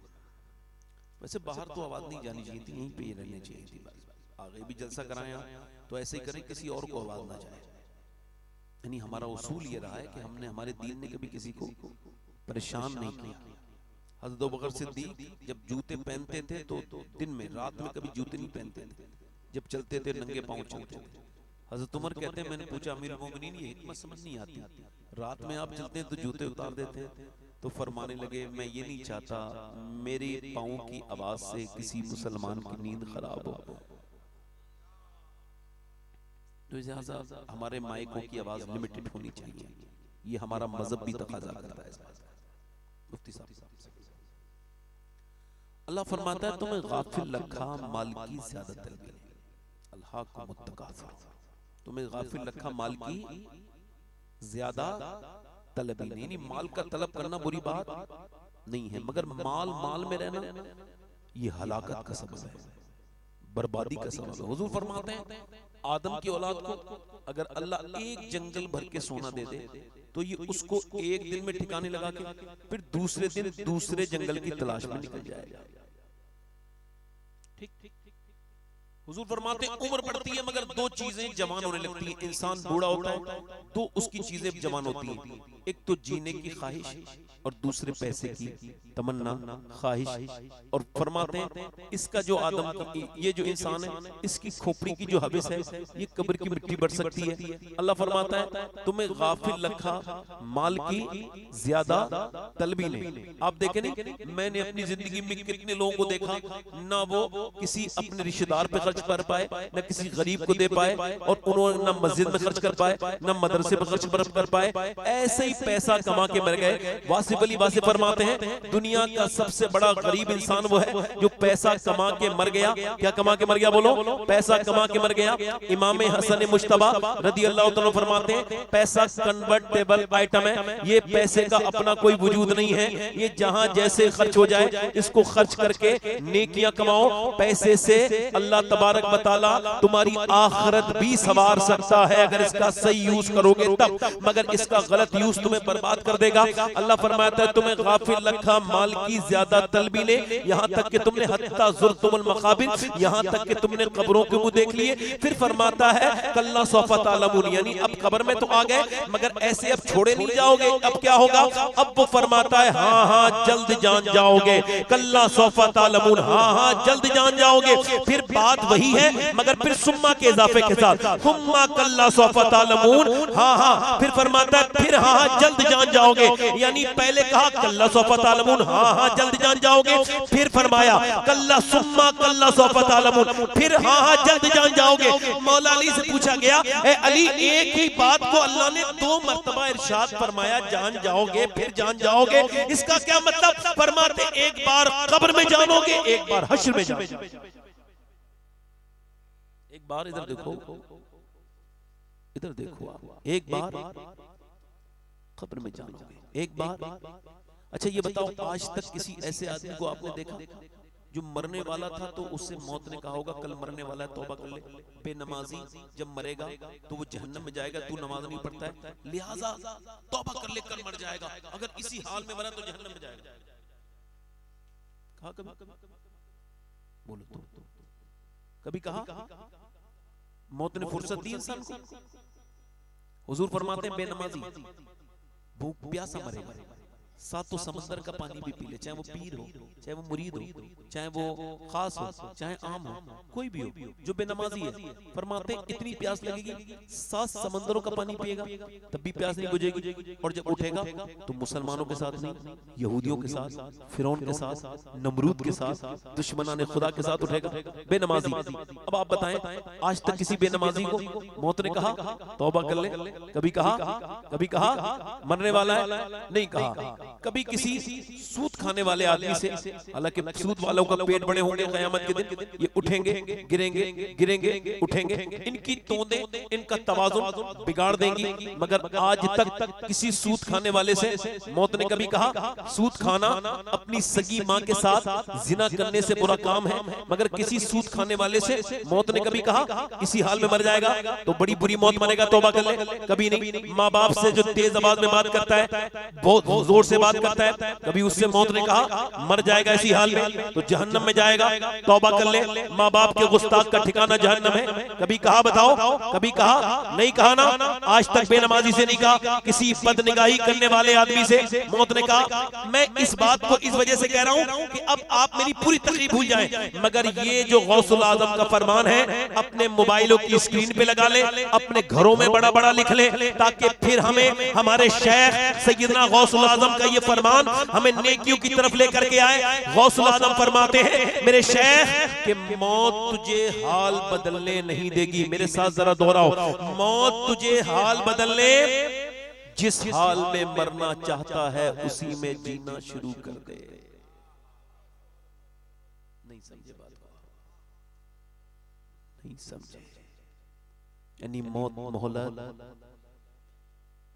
वैसे बाहर तो आवाज नहीं जानी चाहिए थी, यहीं पे ही रहनी चाहिए थी। आगे भी जलसा कराया तो ऐसे ही करें, किसी और को आवाज ना जाए। यानी हमारा उसूल ये रहा है कि हमने, हमारे दीन ने कभी किसी को परेशान नहीं किया। हज़रत अबू बकर सिद्दीक जब जूते पहनते थे तो दिन में, रात में कभी जूते नहीं पहनते थे, जब चलते थे नंगे पांव चलते थे। हज़रत उमर कहते हैं मैंने पूछा अमीरुल मोमिनीन ये हिकमत समझ नहीं आती, रात में आप चलते हैं तो जूते उतार देते हैं। तो फरमाने लगे मैं ये नहीं चाहता मेरे पाँव की आवाज से किसी मुसलमान की नींद खराब हो। तो लिहाजा हमारे माइकों की आवाज लिमिटेड होनी चाहिए, ये हमारा मजहब भी तकाजा करता है। मुफ्ती साहब अल्लाह फरमाता है तुम्हें गाफिल रखा माल की ज्यादा तलबी, अल्लाह को मुत्तकाफिर, तुम्हें गाफिल रखा माल की ज्यादा तलबी नहीं। नहीं, माल का तलब करना बुरी बात नहीं है, मगर माल माल में रहना ये हलाकत का सबब है, बर्बादी का सबब है। हुजूर फरमाते हैं आदम की औलाद को अगर अल्लाह एक जंगल भर के सोना दे दे तो ये उसको एक दिन में ठिकाने लगा के फिर दूसरे दिन दूसरे जंगल की तलाश में निकल जाएगा। ठीक ठीक, हुजूर फरमाते हैं उम्र बढ़ती है मगर दो चीजें जवान होने लगती हैं। इंसान बूढ़ा होता है तो उसकी चीजें जवान होती हैं, एक तो जीने की ख्वाहिश और दूसरे पैसे की तमन्ना ख्वाहिश। और फरमाते हैं इसका जो आदम की, ये जो इंसान है इसकी खोपड़ी की जो हविस है ये कब्र की मिट्टी बढ़ सकती है। अल्लाह फरमाता है तुम्हें गाफिल रखा माल की ज्यादा तलबी ने। आप देखें नहीं, मैंने अपनी जिंदगी में कितने लोगों को देखा ना वो किसी अपने रिश्तेदार पे खर्च कर पाए, न किसी गरीब को दे पाए, और उन्होंने न मस्जिद में खर्च कर पाए, न मदरसे में खर्च कर पाए, ऐसे ही पैसा कमा के मर गए। वासिफ अली वासिफ फरमाते हैं दुनिया का सबसे बड़ा गरीब इंसान वो है जो पैसा कमा के मर गया। क्या कमा के मर गया? बोलो, पैसा कमा के मर गया। इमाम हसन मुश्तबा रदी अल्लाह तआला फरमाते हैं पैसा कन्वर्टेबल आइटम है, ये पैसे का अपना कोई वजूद नहीं है, ये जहां जैसे खर्च हो जाए इसको खर्च करके नेकियां कमाओ। पैसे से अल्लाह तबारक व तआला तुम्हारी आखिरत भी संवार सकता है अगर इसका सही यूज करोगे तब, मगर इसका गलत यूज तुम्हें बर्बाद कर देगा। अल्लाह फरमाता है तुम्हें गाफिल रखा माल की ज्यादा तलबी ने, यहाँ तक कि तुमने हत्ता ज़ुरतुमुल मकाबिर, यहाँ तक कि तुमने कब्रों के मुंह देख लिए। फिर फरमाता है कल्ला सौफा तालमून, यानी अब कब्र में तो आ गए मगर ऐसे अब छोड़े नहीं जाओगे। अब क्या होगा? अब वो फरमाता है हाँ हाँ जल्द जान जाओगे। कल्ला सौफा तालमून, हाँ हाँ जल्द जान जाओगे। फिर बात वही है मगर फिर सुम्मा के इजाफे के साथ, सुम्मा कल्ला सौफा तालमून, हाँ हाँ फिर फरमाता है फिर हाँ हाँ जल्द जान जाओगे। यानी पहले कहा कल्ला सौफा तालमून, हाँ हाँ जल्द जान जाओगे, फिर फरमाया कल्ला सुम्मा कल्ला सौफा तालमून, फिर हाँ हाँ जल्द जान जाओगे। मौला अली से पूछा गया ए अली एक ही बात को अल्लाह ने दो मर्तबा इरशाद फरमाया जान जाओगे फिर जान जाओगे, इसका क्या मतलब? फरमाते एक बार कब्र में जानोगे, एक बार हश्र में जानोगे। एक बार इधर देखो, इधर देखो आप, एक बार कब्र में जानोगे, एक बार। अच्छा ये बताओ आज तक किसी ऐसे आदमी को आपने देखा जो मरने वाला था तो उससे मौत ने कहा होगा कल मरने वाला है तौबा कर ले? बेनमाजी जब मरेगा तो वो जहन्नम में जाएगा, तू नमाज नहीं पढ़ता है लिहाजा तौबा कर ले कल मर जाएगा, अगर इसी हाल में मरा तो जहन्नम में जाएगा। कहा कभी? बोलो तो कभी कहा? मौत ने फुर्सत दी इंसान को? हुजूर फरमाते हैं बेनमाजी भूख प्यासा मरेगा, सातों समंदर का पानी भी पी ले, चाहे वो पीर हो, चाहे वो मुरीद हो, चाहे वो खास हो, चाहे आम हो, कोई भी हो जो बेनमाजी है, फरमाते इतनी प्यास लगेगी 7 समंदरों का पानी पिएगा तब भी प्यास नहीं बुझेगी। और जब उठेगा तो मुसलमानों के साथ नहीं, यहूदियों के साथ, फिरौन के साथ, नमरूद के साथ, दुश्मनाने खुदा के साथ उठेगा बेनमाजी। अब आप बताएं, आज तक किसी बेनमाजी को मौत ने कहा तौबा कर ले? कभी कहा? कभी कहा मरने वाला है? नहीं कहा। कभी किसी सूद खाने वाले आदमी से, हालांकि सूद वालों का पेट बड़े होंगे क़यामत के दिन, ये उठेंगे गिरेंगे, गिरेंगे उठेंगे, इनकी तोंदें इनका तवाज़ुन बिगाड़ देंगी, मगर आज तक किसी सूद खाने वाले से मौत ने कभी कहा? सूद खाना अपनी सगी मां के साथ जिना करने से बुरा काम है, मगर किसी सूद खाने वाले से मौत ने कभी कहा इसी हाल में मर जाएगा तो बड़ी बुरी मौत मरेगा, तौबा कर ले? कभी नहीं। माँ बाप से जो तेज आवाज में बात करता है, बहुत जोर से बात करता है, कभी उससे मौत ने कहा मर जाएगा इसी हाल में तो जहन्नम में जाएगा, तौबा कर ले? माँ बाप के गुस्ताख का ठिकाना जहन्नम है, कभी कहा? बताओ, कभी कहा? नहीं कहा ना। आज तक बेनमाजी से नहीं कहा, किसी बदनिगाही करने वाले आदमी से मौत ने कहा। मैं इस बात को इस वजह से कह रहा हूं कि अब आप मेरी पूरी तकलीफ भूल जाएं, मगर ये जो गौसुल आजम का फरमान है अपने मोबाइलों की स्क्रीन पे लगा ले, अपने घरों में बड़ा बड़ा लिख ले, ताकि फिर हमें हमारे शेख सैयदना गौसुल आजम का ये फरमान हमें नेकियों की तरफ लेकर के आए। गौसुल आजम फरमाते हैं मेरे शेख कि मौत तुझे हाल बदलने नहीं देगी। मेरे साथ जरा दोहराओ, मौत तुझे हाल बदलने, जिस हाल में मरना चाहता है उसी में जीना शुरू कर दे। नहीं समझे बात को? नहीं समझे? यानी मौत मोहलत।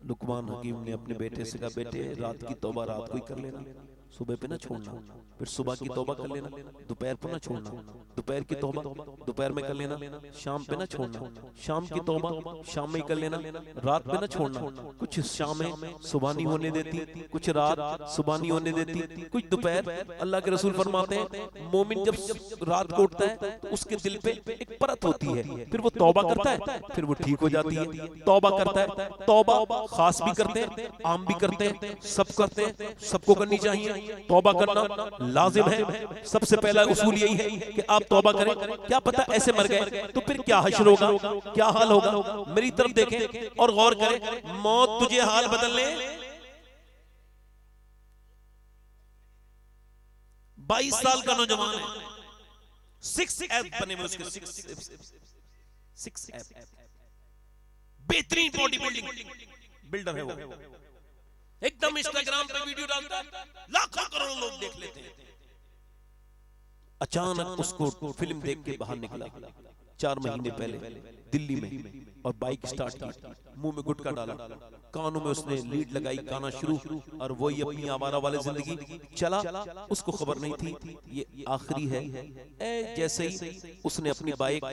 लुकमान हकीम ने अपने बेटे से कहा, बेटे रात की तौबा रात को ही कर लेना, सुबह पे ना छोड़ना, फिर सुबह की तौबा कर लेना, दोपहर पे ना छोड़ना, दोपहर की तौबा दोपहर में कर लेना, शाम पे ना छोड़ना, शाम की तौबा शाम में ही कर लेना, रात पे ना छोड़ना, कुछ शाम में सुबह नहीं होने देती, कुछ रात सुबह नहीं होने देती, कुछ दोपहर। अल्लाह के रसूल फरमाते हैं मोमिन जब रात को उठता है तो उसके दिल पे एक परत होती है, फिर वो तौबा करता है, फिर वो ठीक हो जाती है। तौबा करता है, तौबा खास भी करते हैं, आम भी करते हैं, सब करते हैं, सबको करनी चाहिए। तौबा करना लाजिम है। सबसे पहला उसूल यही है कि आप तौबा करें। क्या पता ऐसे मर गए तो फिर क्या हश्र होगा, क्या हाल होगा? मेरी तरफ देखें और गौर करें, मौत तुझे हाल बदलने। 22 साल का नौजवान है, 6 ऐप बने हुए उसके, 6 ऐप, बेहतरीन बॉडी बिल्डिंग बिल्डर है वो, एकदम इंस्टाग्राम पे वीडियो डालता है, लाखों करोड़ों लोग देख लेते हैं। अचानक उसको फिल्म देख के बाहर निकला 4 महीने पहले दिल्ली में, और बाइक स्टार्ट की, मुंह में गुटखा डाला, कानों में उसने लीड लगाई, गाना शुरू, और वो ये अपनी आवारा वाले जिंदगी चला। उसको खबर नहीं थी ये आखिरी है। जैसे ही उसने अपनी बाइक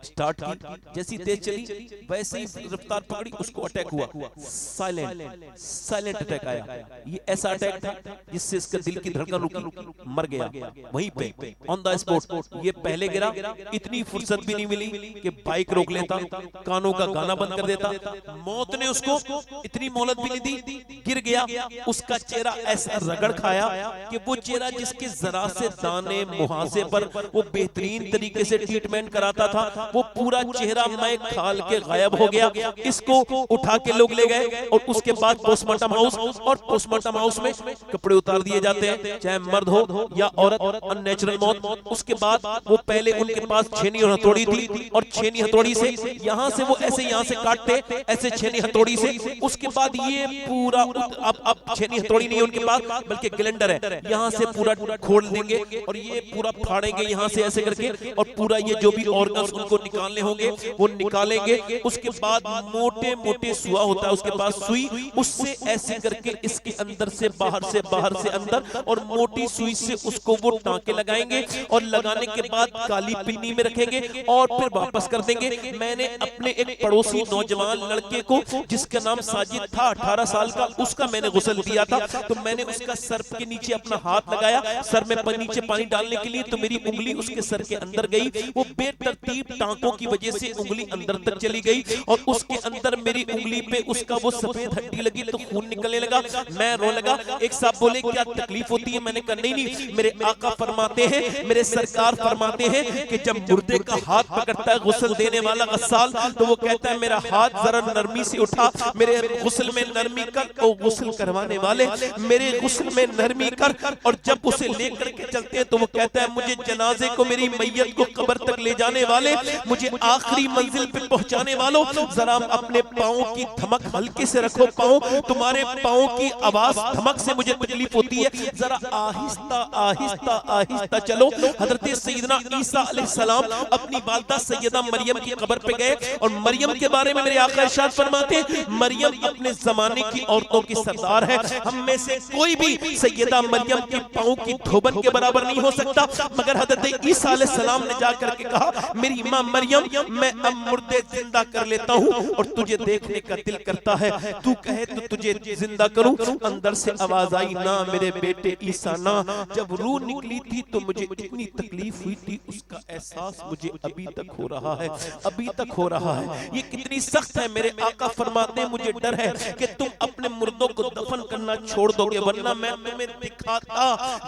स्टार्ट की, जैसी तेज चली वैसे ही रफ्तार पकड़ी, उसको अटैक हुआ। साइलेंट अटैक आया। ये ऐसा अटैक था जिससे इसका दिल की धड़कन रुकी, मर गया वहीं पे ऑन द स्पॉट। ये पहले गिरा, इतनी फुर्सत भी नहीं मिली कि बाइक रोक लेता, कानों का गाना बंद कर देता। मौत ने उसको इतनी मोहलत भी नहीं दी, गिर गया। उसका चेहरा ऐसा रगड़ खाया कि वो चेहरा जिसके जरा से दाने मुहासे पर वो बेहतरीन तरीके से ट्रीटमेंट कराता था, वो पूरा चेहरा मैं खाल के गायब हो गया। इसको उठा के लोग ले गए और उसके बाद पोस्टमार्टम हाउस, और पोस्टमार्टम हाउस में कपड़े उतार दिए जाते हैं, चाहे मर्द हो या औरत, अननेचुरल मौत। उसके बाद वो पहले उनके पास छेनी और हथौड़ी थी, और छेनी हथौड़ी से यहाँ से वो ऐसे यहाँ से काटते, ऐसे छेनी हथौड़ी से। उसके बाद ये पूरा अब छेनी हथौड़ी नहीं है उनके पास, बल्कि ग्लेंडर है, यहाँ से पूरा खोल देंगे और ये पूरा फाड़ेंगे यहाँ से ऐसे करके, और पूरा ये जो भी ऑर्गन्स उनको निकालने होंगे वो निकालेंगे। उसके बाद मोटे मोटे सुआ होता है उसके पास, सुई, उससे ऐसे करके इसके अंदर से बाहर से अंदर, और मोटी सुई से उसको वो टांके लगाएंगे, और लगाने के बाद काली पिन्नी में रखेंगे और फिर वापस कर देंगे। मैं मैंने अपने एक पड़ोसी नौजवान लड़के को, जिसका नाम साजिद था, 18 साल का, उसका मैंने गुस्ल दिया था। तो मैंने उसका सर के नीचे अपना हाथ लगाया, सर में नीचे पानी डालने के लिए, तो मेरी उंगली उसके सर के अंदर गई। वो बेतरतीब टांकों की वजह से उंगली अंदर तक चली गई और उसके अंदर मेरी उंगली पे उसका वो सफेद हड्डी लगी, तो खून निकलने लगा। मैं रो लगा। एक साहब बोले क्या तकलीफ होती है? मैंने कहा नहीं, मेरे आका फरमाते हैं, मेरे सरकार फरमाते हैं कि जब मुर्दे का हाथ पकड़ता है गुस्ल देने वाला गस्साल, तो वो कहता है मेरा हाथ जरा नरमी से उठा, मेरे गुस्ल में नरमी कर। ओ गुस्ल करवाने वाले, मेरे गुस्ल में नरमी कर। और जब उसे लेकर के चलते हैं तो वो कहता है मुझे जनाजे को, मेरी मैयत को कब्र तक ले जाने वाले, मुझे आखिरी मंजिल पे पहुंचाने वालों, जरा अपने पाँव की धमक हल्के से रखो। पाँव, तुम्हारे पाँव की आवाज धमक से मुझे तकलीफ होती है, जरा आहिस्ता आहिस्ता आहिस्ता चलो। हजरत सैयदना ईसा अलैहिस्सलाम अपनी वालिदा सैयदा मरियम की कब्र पे गए और मरियम के बारे में मेरे आका इरशाद फरमाते हैं, मरियम अपने जमाने की औरतों की सरदार है। हम में से कोई भी सैयदा मरियम के पाँव की धोबन के बराबर नहीं हो सकता। मगर हजरत ईसा अलैहिस्सलाम ने जाकर के कहा मेरी मां मरियम, मैं अब मुर्दे जिंदा कर लेता हूं और तुझे देखने का दिल करता है, तू कहे तो तुझे जिंदा करूं। अंदर से आवाज आई ना मेरे बेटे ईसा ना। जब रूह निकली थी तो मुझे इतनी तकलीफ हुई थी, उसका एहसास मुझे अभी तक हो रहा है, अभी तक हो रहा है। ये कितनी सख्त है। मेरे आका फरमाते हैं मुझे डर है कि तुम अपने मुर्दों को दफन करना छोड़ दोगे, वरना मैं तुम्हें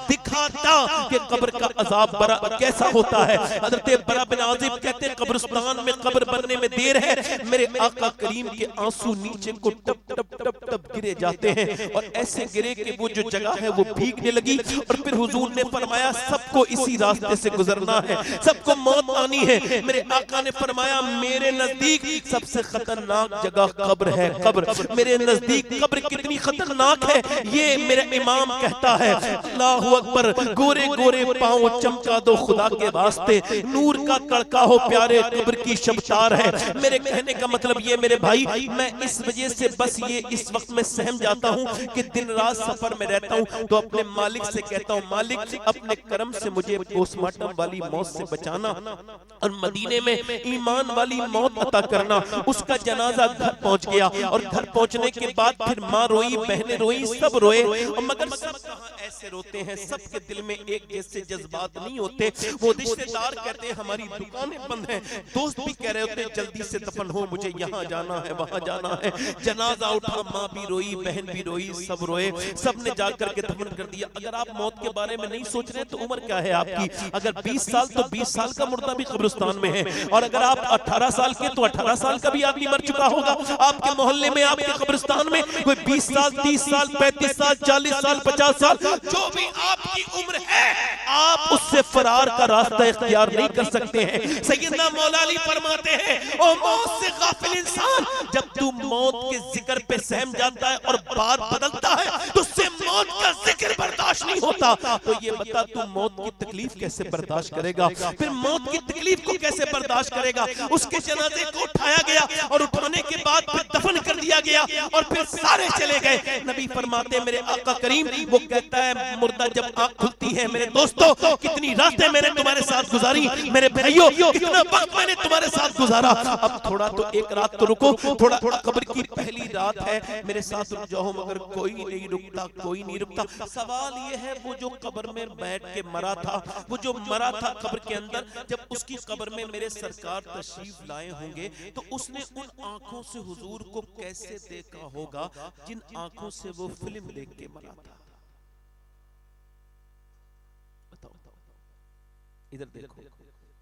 दिखाता कि कब्र का अजाब बड़ा कैसा होता है। हजरत बरा बिन आजिब कहते हैं कब्रिस्तान में कब्र बनने में देर है, मेरे आका करीम के आंसू नीचे को टप टप टप टप गिरे जाते हैं और ऐसे गिरे कि वो जो जगह है वो भीगने लगी। और फिर हुजूर ने फरमाया सबको इसी रास्ते से गुजरना है, सबको मौत आनी है। मेरे आका ने फरमाया मेरे नजदीक सबसे खतरनाक जगह कब्र है। कब्र मेरे नजदीक कब्र कितनी खतरनाक है ये मेरा इमाम कहता है। अल्लाहु अकबर। गोरे गोरे पांव चमका दो खुदा के वास्ते, नूर का तड़का हो प्यारे कब्र की शबतार है। मेरे कहने का मतलब ये मेरे भाई, मैं इस वजह से बस ये इस वक्त में सहम जाता हूँ कि दिन रात सफर में रहता हूँ तो अपने मालिक से कहता हूँ मालिक अपने करम से मुझे पोस्टमार्टम वाली मौत से बचाना और मदीने में ईमान वाली मौत अता करना। उसका जनाजा घर पहुंच गया और घर पहुंचने के बाद फिर माँ रोई, बहनें रोई, सब रोए। मगर सब कहाँ ऐसे रोते हैं, सबके दिल में एक जैसे जज्बात नहीं होते। वो रिश्तेदार कहते हैं हमारी दुकानें बंद हैं, दोस्त भी कह रहे होते हैं जल्दी से दफन हो, मुझे यहाँ जाना है वहाँ जाना है। जनाजा उठा, माँ भी रोई, बहन भी रोई, सब रोए, सब ने जाकर के दफन कर दिया। अगर आप मौत के बारे में नहीं सोच रहे तो उम्र क्या है आपकी? अगर 20 साल तो 20 साल का मुर्दा भी कब्रिस्तान में है, और अगर आप 18 साल के तो 18 साल का भी आदमी मर चुका होगा। आपके मोहल्ले में, आपके कब्रिस्तान में कोई 20 साल, 30 साल, 35 साल, 40 साल, 50 साल, जो भी आपकी उम्र है, आप उससे फरार का रास्ता इख्तियार नहीं कर सकते हैं। सैयदना मौला अली फरमाते हैं ओ मौत से गाफिल इंसान, जब तू मौत के जिक्र पे सहम जाता है और बात बदलता है तो उससे मौत का जिक्र बर्दाश्त नहीं होता। तो ये बता तू मौत की तकलीफ कैसे बर्दाश्त करेगा? फिर मौत की तकलीफ को कैसे बर्दाश्त करेगा? उसके जनाजे को उठाया गया और उठाने के बाद फिर दफन कर दिया गया और फिर सारे चले गए। नबी फरमाते मेरे आका करीम, वो कहता है मुर्दा जब आंख खुलती है, मेरे दोस्तों कितनी रातें मैंने तुम्हारे साथ गुजारी, मेरे भाइयों कितना वक्त मैंने तुम्हारे साथ गुजारा। अब थोड़ा तो एक रात तो रुको, थोड़ा कब्र की पहली रात है, मेरे साथ रुक जाओ। मगर कोई नहीं रुकता, कोई नहीं रुकता। सवाल ये है वो जो कब्र में बैठ के मरा था, वो जो मरा था कब्र के अंदर, जब उसकी कब्र में मेरे सरकार तशरीफ लाए होंगे तो उसने उन आंखों से हुजूर को कैसे देखा होगा जिन आंखों से वो फिल्म देख के मरा था। बताओ, इधर देखो,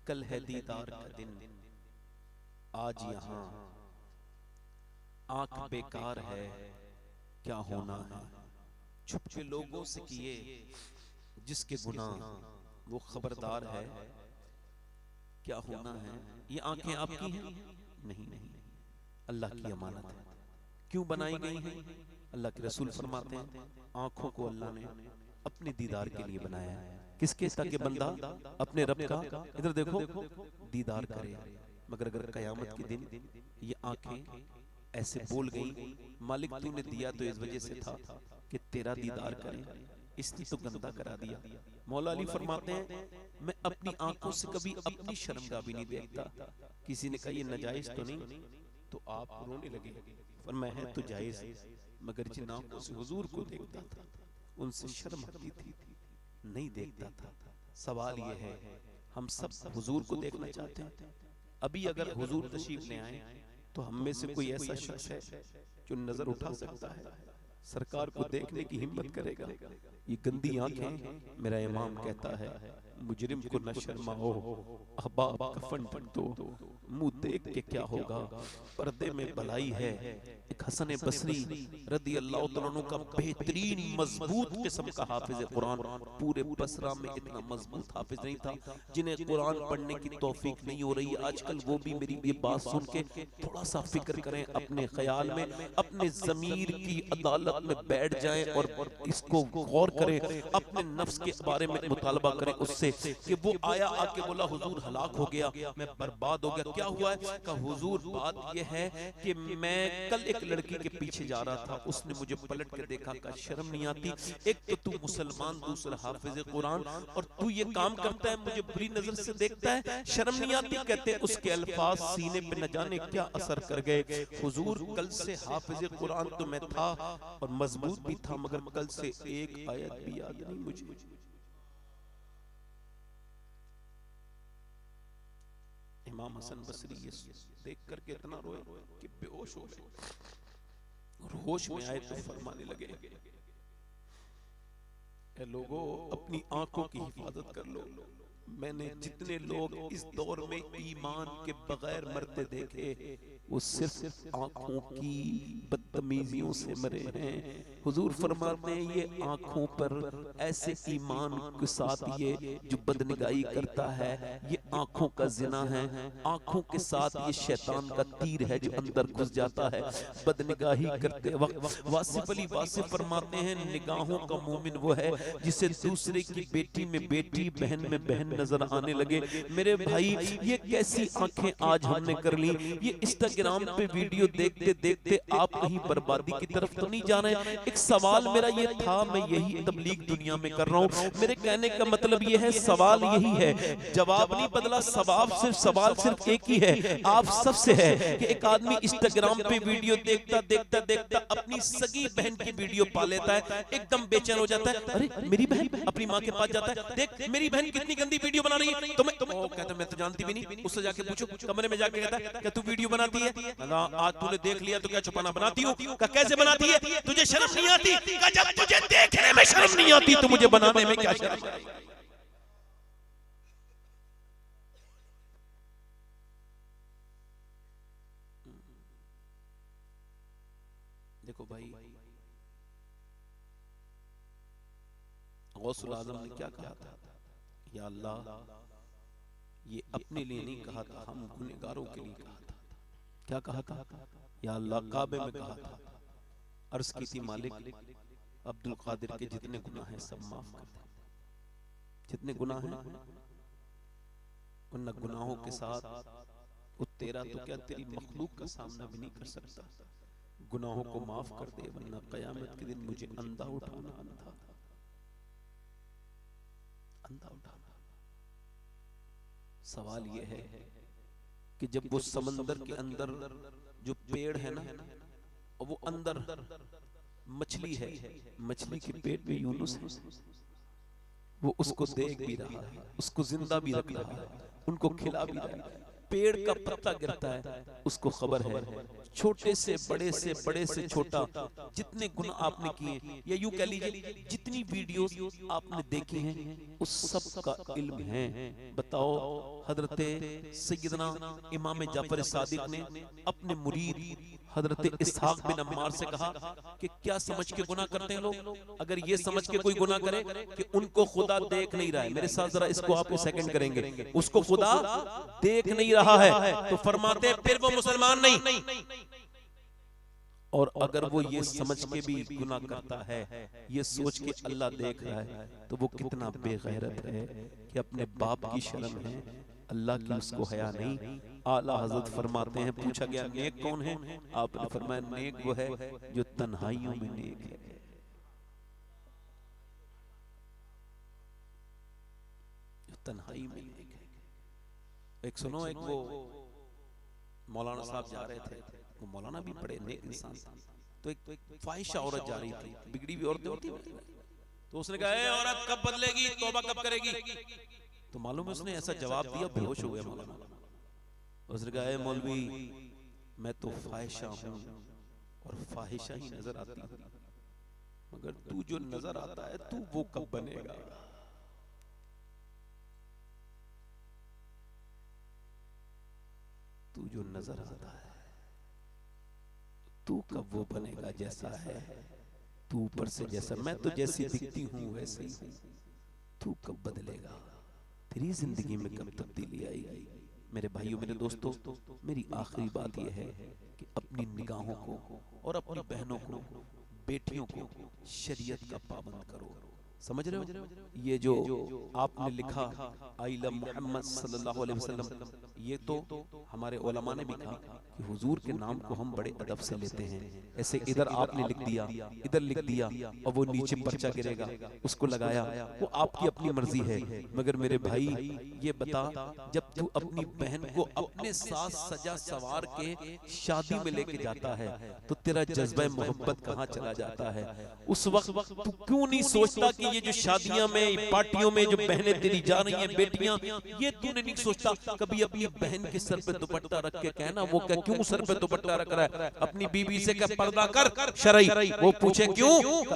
कल है दीदार का दिन, आज यहाँ आंख बेकार है, क्या होना है छुपके लोगों से किए जिसके गुनाह वो खबरदार है, क्या होना है। ये आंखें आपकी हैं? नहीं, अल्लाह की अमानत है। क्यों बनाई गई हैं? अल्लाह के रसूल फरमाते हैं आंखों को अल्लाह ने अपने दीदार के लिए बनाया है। किसके? ताकि बंदा अपने रब का, इधर देखो, दीदार करे। मगर अगर कयामत के दिन ये आंखें ऐसे बोल गई, मालिक तूने दिया तो इस वजह से था कि तेरा दीदार करें, इसने तो गंदा करा दिया। मौला अली फरमाते हैं मैं अपनी आंखों से कभी अपनी शर्मगाह भी नहीं देखता। किसी ने कहा ये नाजायज तो नहीं, तो आप रोने लगे। फरमाया है तो जायज, मगर जिन आंखों से हुजूर को देखता था उनसे शर्म आती थी, नहीं देखता था। सवाल ये है हम सब हुजूर को देखना चाहते हैं। अभी अगर हुजूर तशरीफ ले आए तो हम में से कोई ऐसा शख्स है जो नजर उठा सकता है, सरकार को देखने की हिम्मत करेगा? ये गंदी आंखें, मेरा इमाम कहता है मुजरिम को न शर्माओ, अहबाब कफन ढक दो, मुंह देख के क्या होगा, पर्दे में भलाई है। एक हसन बसरी रदी अल्लाह तआला अन्हु का बेहतरीन मजबूत किस्म का हाफिज कुरान, पूरे बसरा में इतना मजबूत हाफिज नहीं था। जिन्हें कुरान पढ़ने की तौफीक नहीं हो रही आजकल, वो भी मेरी ये बात सुन के थोड़ा सा फिक्र करें, अपने ख्याल में अपने ज़मीर की अदालत में बैठ जाएं और इसको गौर करें, अपने नफ्स के बारे में मुतालबा करें उससे कि वो आया आके बोला हुजूर हलाक हो गया, मैं बर्बाद हो गया। क्या हुआ है? कहा हुजूर बात ये है कि मैं कल एक लड़की के पीछे जा रहा था, उसने मुझे पलट के देखा, का शर्म नहीं आती? एक तो तू मुसलमान, दूसरा हाफिज कुरान, और तू ये काम करता है, मुझे बुरी नजर से देखता है, शर्म नहीं आती? कहते उसके अल्फाज सीने पे न जाने क्या असर कर गए। हुजूर कल से हाफिज कुरान तो मैं था और मजबूत भी था, मगर कल से एक आयत भी याद नहीं मुझे। इमाम हसन बसरी ये देख करके इतना रोए कि बेहोश हो गए, और होश में आए तो फरमाने लगे ए लोगों अपनी आंखों की हिफाजत कर लो। मैंने जितने लोग इस दौर में ईमान के बगैर मरते देखे वो सिर्फ आंखों की बदतमीजियों से मरे हैं। हुजूर फरमाते हैं ये आंखों पर ऐसे ईमान के साथ ये जो बदनिगाही करता है, ये आंखों का जिना है, आंखों के साथ ये शैतान का तीर है जो अंदर घुस जाता है बदनिगाही करते वक्त। वासिफ अली वासिफ फरमाते हैं निगाहों का मोमिन वो है जिसे दूसरे की बेटी में बेटी, बहन में बहन नजर आने लगे। मेरे भाई ये कैसी आंखें आज हमने कर ली। ये इंस्टाग्राम पे वीडियो देखते देखते आप कहीं बर्बादी की तरफ तो नहीं जा रहे? एक सवाल मेरा ये था, मैं यही तबलीग दुनिया में कर रहा हूँ। मेरे कहने का मतलब ये है सवाल यही है, जवाब नहीं बदला, सवाल सिर्फ एक ही है, आप सबसे है कि एक आदमी इंस्टाग्राम पे वीडियो देखता देखता देखता अपनी सगी बहन की वीडियो पा लेता है, एकदम बेचैन हो जाता है, अरे मेरी बहन, अपनी माँ के पास जाता है, देख मेरी बहन कितनी गंदी वीडियो बना रही है, वो कहता मैं तो जानती भी नहीं। उससे जाके पूछो, कमरे में जाके कहता है क्या तू वीडियो बनाती है? आज तूने देख लिया तो क्या छुपाना? बनाती हूँ। कैसे बनाती है? तुझे शर्म नहीं आती? जब तुझे देखने में शर्म नहीं आती तो मुझे बनाने में क्या शर्म आएगी? देखो भाई गौसुल आजम ने क्या कहा था, या अल्लाह ये अपने लिए नहीं कहा था, हम गुनहगारों के लिए कहा था। क्या कहा था? या अल्लाह काबे में कहा था, अर्ज की थी मालिक अब्दुल कादिर के जितने गुनाह हैं सब माफ कर दे, जितने गुनाह हैं उन गुनाहों के साथ वो तेरा तो क्या तेरी मखलूक का सामना भी नहीं कर सकता। गुनाहों को माफ कर दे वरना कयामत के दिन मुझे अंधा उठाना, अंधा उठाना। सवाल ये है कि जब वो समंदर के अंदर जो पेड़ है ना, और वो अंदर मछली है, मछली के पेट में यूनुस है, वो उसको देख भी रहा है, उसको जिंदा भी रख रहा है, उनको खिला भी रहा है। पेड़ का पत्ता गिरता है उसको खबर है, छोटे से बड़े से छोटा जितने गुनाह आपने किए, या यूं कह लीजिए जितनी वीडियोस आपने देखी हैं उस सब का इल्म है। बताओ हजरत सैयदना इमाम जाफर सादिक ने अपने मुरीद हजरत इसहाक बिन अम्मार से कहा कि क्या समझ के गुनाह करते हैं लोग? अगर ये समझ के कोई गुनाह करे कि उनको खुदा देख नहीं रहा है, मेरे साथ जरा इसको आप सेकंड करेंगे, उसको खुदा देख नहीं रहा है तो फरमाते फिर वो मुसलमान नहीं। और अगर वो ये समझ के भी गुनाह करता है, ये सोच के अल्लाह देख रहा है, तो वो कितना बेगैरत है कि अपने बाप की शर्म है, अल्लाह की उसको हया नहीं। आला हजरत फरमाते हैं, पूछा गया नेक कौन है? आपने फरमाया नेक वो है जो तन्हाइयों में नेक है। तन्हाई में एक सुनो, एक वो मौलाना साहब जा रहे थे, वो मौलाना भी बड़े नेक इंसान, तो एक फाहिशा औरत जा रही थी, बिगड़ी हुई औरतें होती है, तो उसने कहा, ए औरत कब बदलेगी, तौबा कब करेगी? तो मालूम है उसने ऐसा जवाब दिया, बेहोश हो गया मौलाना। उसने कहा, ए मौलवी, मैं तो फाहिशा हूं और फाहिशा ही नजर आती है, मगर तू जो नजर आता है तू वो कब बनेगा? तू जो नजर आता है तू कब वो बनेगा? जैसा है तू ऊपर से, जैसा मैं तो जैसी दिखती हूँ वैसे ही हूँ, तू कब बदलेगा? तेरी जिंदगी में कब तब्दीली आएगी? मेरे भाइयों, मेरे दोस्तों, मेरी आखिरी बात यह है कि अपनी निगाहों को और अपनी बहनों को, बेटियों को शरीयत का पाबंद करो। समझ रहे हो? ये जो आपने लिखा आई लव मोहम्मद सल्लल्लाहु अलैहि वसल्लम, ये तो हमारे उलमा ने भी कहा कि हुजूर के नाम को हम बड़े अदब से लेते हैं। ऐसे इधर आपने लिख दिया, इधर लिख दिया, और वो नीचे पर्चा गिरेगा, उसको लगाया, वो आपकी अपनी मर्जी है। मगर मेरे भाई ये बता, जब तू अपनी बहन को अपने साथ सजा सवार के शादी में लेके जाता है तो तेरा जज्बा मोहब्बत कहाँ चला जाता है? उस वक्त तू क्यों नहीं सोचता कि ये जो शादियां में, पार्टियों में जो बहनें तेरी जा रही हैं, बेटियां, ये तूने नहीं सोचता कभी अपनी बहन के सर पे दुपट्टा रख के कहना, वो क्या क्यों सर पे दुपट्टा रख रहा है? अपनी बीबी से क्या पर्दा कर शरई, वो पूछे क्यों?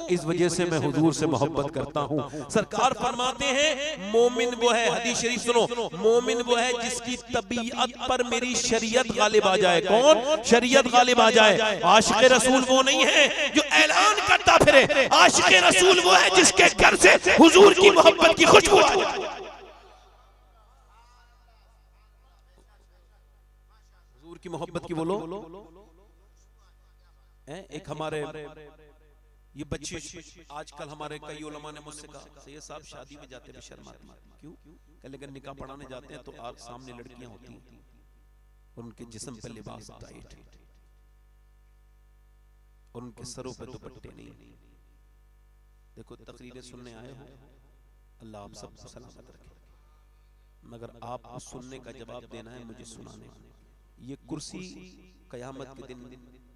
इस वजह से मैं हुजूर से मोहब्बत करता हूँ। सरकार फरमाते हैं, मोमिन वो है, हदीस शरीफ सुनो, मोमिन वो है जिसकी तबीयत पर मेरी शरीयत गालिब आ जाए। कौन? शरीयत गालिब आ जाए। आशिक रसूल वो नहीं है जो ऐलान करता फिरे, आशिक रसूल वो है जिसके घर से हुजूर की मोहब्बत की खुशबू आ जाए। हुजूर की मोहब्बत की बोलो। एक हमारे ये बच्चे, आजकल हमारे कई उलमा ने मुझसे कहा, सैयद साहब शादी में जाते हैं शर्म आती है, क्यों? लेकिन निकाह पढ़ाने जाते हैं तो सामने लड़कियां होती हैं और उनके जिस्म पे लिबास टाइट और उनके सरों पे दुपट्टे नहीं। देखो, तकरीरें सुनने आए हो, अल्लाह आप सबको सलामत रखे, मगर आपको सुनने का जवाब देना है, मुझे सुनाने। ये कुर्सी कयामत के दिन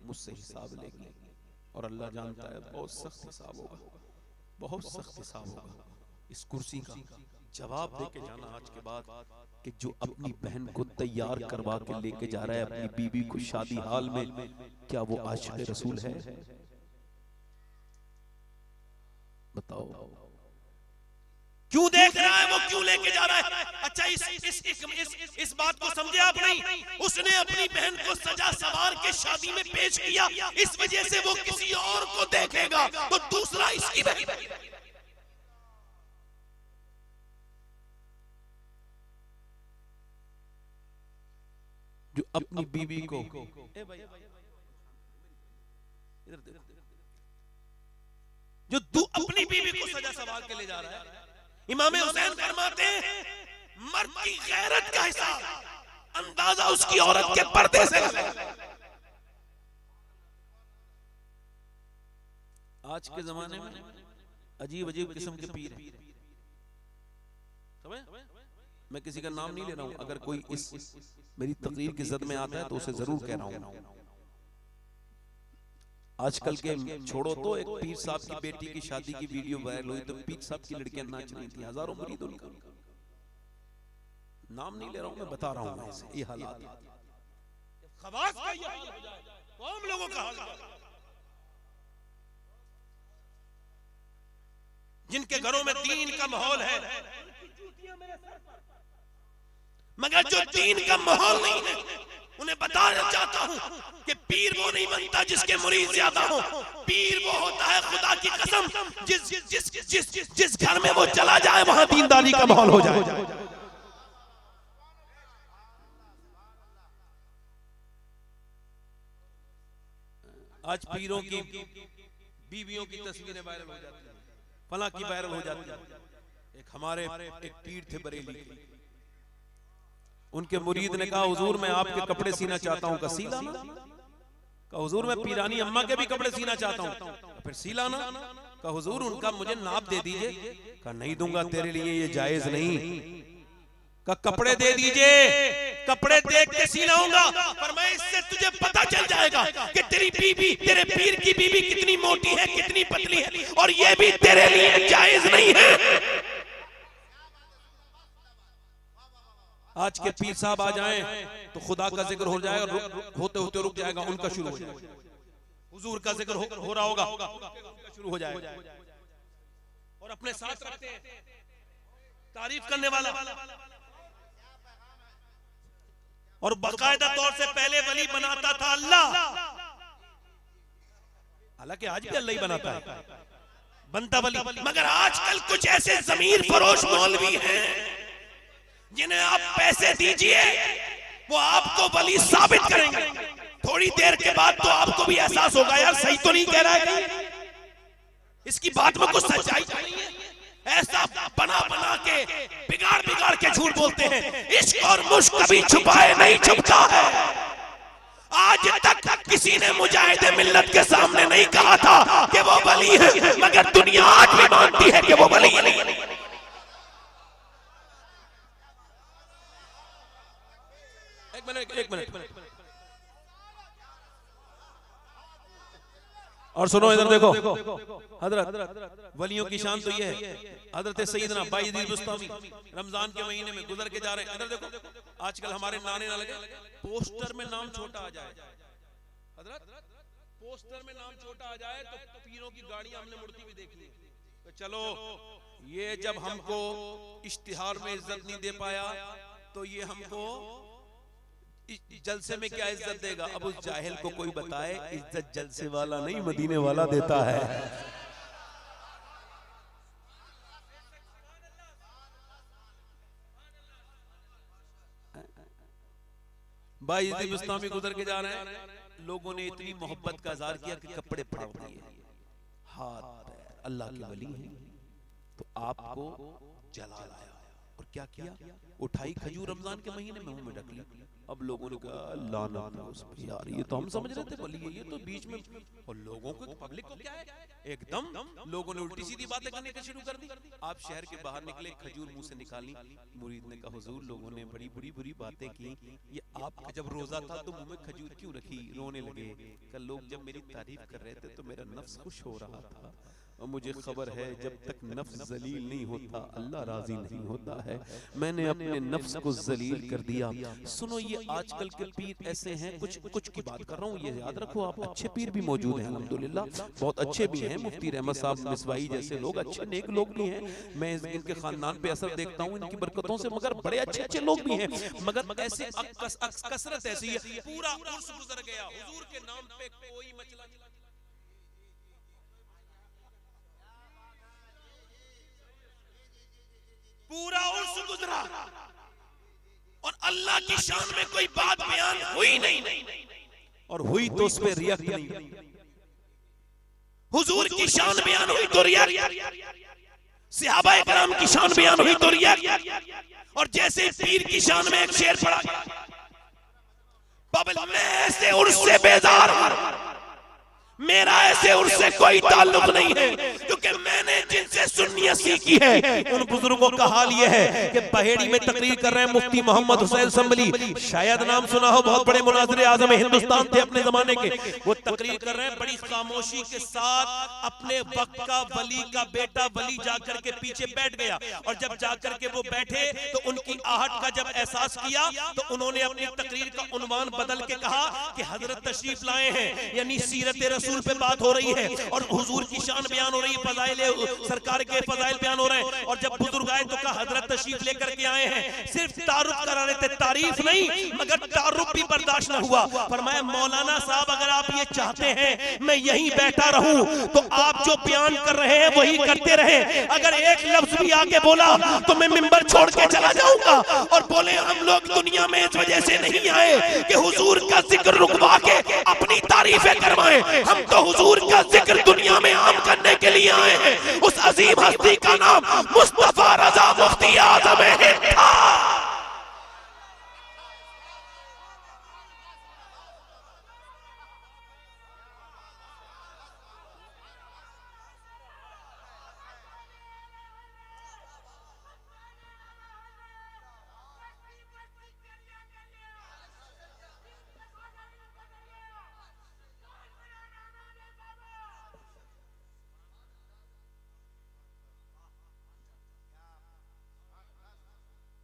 मुझसे हिसाब लेगी और अल्लाह जानता है बहुत सख्त हिसाब होगा, बहुत सख्त हिसाब होगा। इस कुर्सी का जवाब दे के जाना आज के बाद कि जो अपनी बहन को तैयार करवा के लेके जा रहा है अपनी बीबी को शादी हाल में, क्या वो आशिक रसूल है? बताओ, क्यों देख रहा है वो, क्यों लेके जा रहा है? अच्छा, इस बात को समझे आप नहीं? उसने अपनी बहन को सजा सवार के शादी में पेश किया, इस वजह से वो किसी और को देखेगा तो दूसरा इसकी बहन। जो अपनी बीवी को, इधर देखो, जो तू अपनी बीवी को सजा सवार के ले जा रहा है, इमाम हुसैन फरमाते हैं, मर्द की गैरत का हिसाब अंदाजा उसकी औरत के पर्दे से लगता है। आज के जमाने में अजीब अजीब किस्म के पीर हैं, मैं किसी का नाम नहीं ले रहा हूं, अगर कोई इस मेरी तकरीर की जद में आता है तो उसे जरूर कह रहा हूं। आजकल के छोड़ो तो एक पीर साहब की बेटी की शादी की वीडियो वायरल हुई तो पीर साहब की लड़कियां नाच रही थी, हजारों मुरीद उनका, नाम नहीं ले रहा हूं, मैं बता रहा हूं ऐसे ये हालात। खवास का ये हाल हो जाए तो हम लोगों का हाल, जिनके घरों में दीन का माहौल है, मगर जो दीन का माहौल नहीं है, उन्हें बताना चाहता हूं कि पीर वो नहीं बनता जिसके मुरीद ज्यादा हो। पीर वो होता है, खुदा की कसम, जिस घर में वो चला जाए वहां दीनदारी का माहौल हो जाए। आज पीरों की बीवियों की तस्वीरें वायरल हो जाती हैं, फला की वायरल हो जाती है। एक हमारे एक पीर थे बरेली के, उनके मुरीद ने कहा, हुजूर मैं आपके कपड़े सीना चाहता हूं। का सीला ना? का हुजूर मैं पीरानी अम्मा के भी कपड़े सीना चाहता हूं। फिर सीला ना? का हुजूर उनका मुझे नाप दे दीजिए। का नहीं दूंगा, तेरे लिए ये जायज नहीं। का कपड़े दे दीजिए, कपड़े देख के सी लाऊंगा, पर मैं इससे तुझे पता चल जाएगा कि तेरी बीवी, तेरे पीर की बीवी कितनी मोटी है, कितनी पतली है, और ये भी तेरे लिए जायज नहीं है। आज के पीर साहब आ जाएं तो खुदा का जिक्र हो जाएगा, होते होते रुक जाएगा, उनका शुरू हो जाएगा। हुजूर का जिक्र हो रहा होगा, शुरू हो जाएगा। और अपने साथ रखते हैं तारीफ करने वाला, और बाकायदा तौर से पहले वली बनाता था अल्लाह, हालांकि आज भी अल्लाह ही बनाता है, बनता वली। मगर आजकल कुछ ऐसे जमीर फरोश मौलवी हैं जिन्हें आप पैसे दीजिए वो आपको वली साबित करेंगे। थोड़ी देर के बाद तो आपको भी एहसास होगा यार सही तो नहीं कह रहा है, इसकी बात में कुछ सच्चाई नहीं है। ऐसा बना बना के बिगाड़ बिगाड़ के झूठ बोलते हैं। इश्क और मुश्क कभी छुपाए नहीं छुपता है। आज तक किसी ने मुजाहिदे मिल्लत के सामने नहीं कहा था कि वो वली है, मगर दुनिया आज भी मानती है कि वो वली है। एक मिनट और सुनो, इधर देखो हजरत, वलियों की शान तो ये है। हजरत सैयदना बायजीद बुस्तामी रमजान के महीने में गुजर के जा रहे हैं। इधर देखो, आजकल हमारे नारे ना लगे, पोस्टर में नाम छोटा आ जाए, हजरत पोस्टर में नाम छोटा आ जाए तो पीरों की गाड़ियां हमने मुड़ती भी देख ली। तो चलो, ये जब हमको इश्तिहार में इज्जत नहीं दे पाया तो ये हमको जलसे में क्या इज्जत देगा। अब उस जाहिल को कोई बताए, इज्जत जलसे वाला नहीं मदीने वाला देता है। बायजीद बुस्तामी गुजर के जा रहे हैं, लोगों ने इतनी मोहब्बत का इजहार किया कि कपड़े फाड़ दिए, हाथ अल्लाह की वली है तो आपको जला लाया। और क्या किया, उठाई खजूर रमजान के महीने में मुंह में रख ली। अब लोगों ने कहा लानत है उस पे, यार ये तो हम समझ रहे थे वली है, ये तो बीच में। और लोगों को, पब्लिक को क्या है, एकदम लोगों ने उल्टी सीधी बातें करने की शुरू कर दी। आप शहर के बाहर निकले, खजूर मुंह से निकाली, मुरीद ने कहा हुजूर लोगों ने बड़ी बुरी बुरी बातें की, ये आपका जब रोजा था तो मुंह में खजूर क्यों रखी। रोने लगे, कल लोग जब मेरी तारीफ कर रहे थे तो मेरा नफ्स खुश हो रहा था, और मुझे खबर है जब तक नफ्स जलील नहीं होता अल्लाह राजी नहीं होता है। मैंने अपने नफ्स को जलील कर दिया। सुनो, ये आजकल के पीर ऐसे हैं, कुछ की बात कर रहा हूँ, ये याद रखो आप, अच्छे पीर भी मौजूद हैं अल्हम्दुलिल्लाह, बहुत अच्छे भी हैं। मुफ्ती रहमत साहब मिसवाई जैसे लोग अच्छे नेक लोग भी हैं, मैं इनके खानदान पे असर देखता हूँ इनकी बरकतों से, मगर बड़े अच्छे अच्छे लोग भी हैं। मगर ऐसे कसरत ऐसी है, पूरा उर्स गुजर गया हुजूर के नाम पे, कोई मसला नहीं, पूरा उर्स गुजरा और अल्लाह की शान में कोई बात बयान हुई नहीं, और हुई तो उस पे रिएक्ट नहीं। हुजूर की शान बयान हुई तो रिएक्ट, सहाबाए किराम की शान बयान हुई तो रिएक्ट, और जैसे पीर की शान में एक शेर पड़ा, बबल मैं ऐसे उर्स से बेजार हूं, मेरा ऐसे उनसे कोई ताल्लुक नहीं है, क्योंकि मैंने जिनसे सुन्नियत सीखी है उन बुजुर्गों का हाल यह है कि बहेड़ी में तकरीर कर रहे हैं मुफ्ती मोहम्मद हुसैन संभली, शायद नाम सुना हो, बहुत बड़े मुनाज़िर आज़म हिंदुस्तान थे अपने जमाने के। वो तकरीर कर रहे हैं बड़ी खामोशी के साथ, अपने वक्त का वली का बेटा वली जाकर के पीछे बैठ गया, और जब जाकर के वो बैठे तो उनकी आहट का जब एहसास किया तो उन्होंने अपनी तकरीर का उन्वान बदल के कहा कि हजरत तशरीफ लाए हैं, यानी सीरत रसूल पे बात हो रही है और हुजूर की शान बयान हो रही है, फजाइल सरकार के फजाइल बयान हो रहे हैं। और जब बुजुर्ग आए तो कहा हजरत तशरीफ लेकर के आए हैं, सिर्फ तारुफ करा रहे थे, तारीफ नहीं, मगर तारुफ भी बर्दाश्त न हुआ। फरमाया मौलाना साहब अगर आप ये चाहते हैं मैं यहीं बैठा रहूं तो आप जो बयान कर रहे हैं वही करते रहे, अगर एक लफ्ज भी आगे बोला तो मैं मिंबर छोड़ के चला जाऊंगा। और बोले हम लोग दुनिया में इस वजह से नहीं आए कि हुजूर का जिक्र रुकवा के अपनी तारीफें करवाएं, हम तो हुजूर का जिक्र दुनिया में आम करने के लिए आए हैं। उस अजीम हस्ती का नाम मुस्तफा रजा मुफ्ती आज़म हिंद था।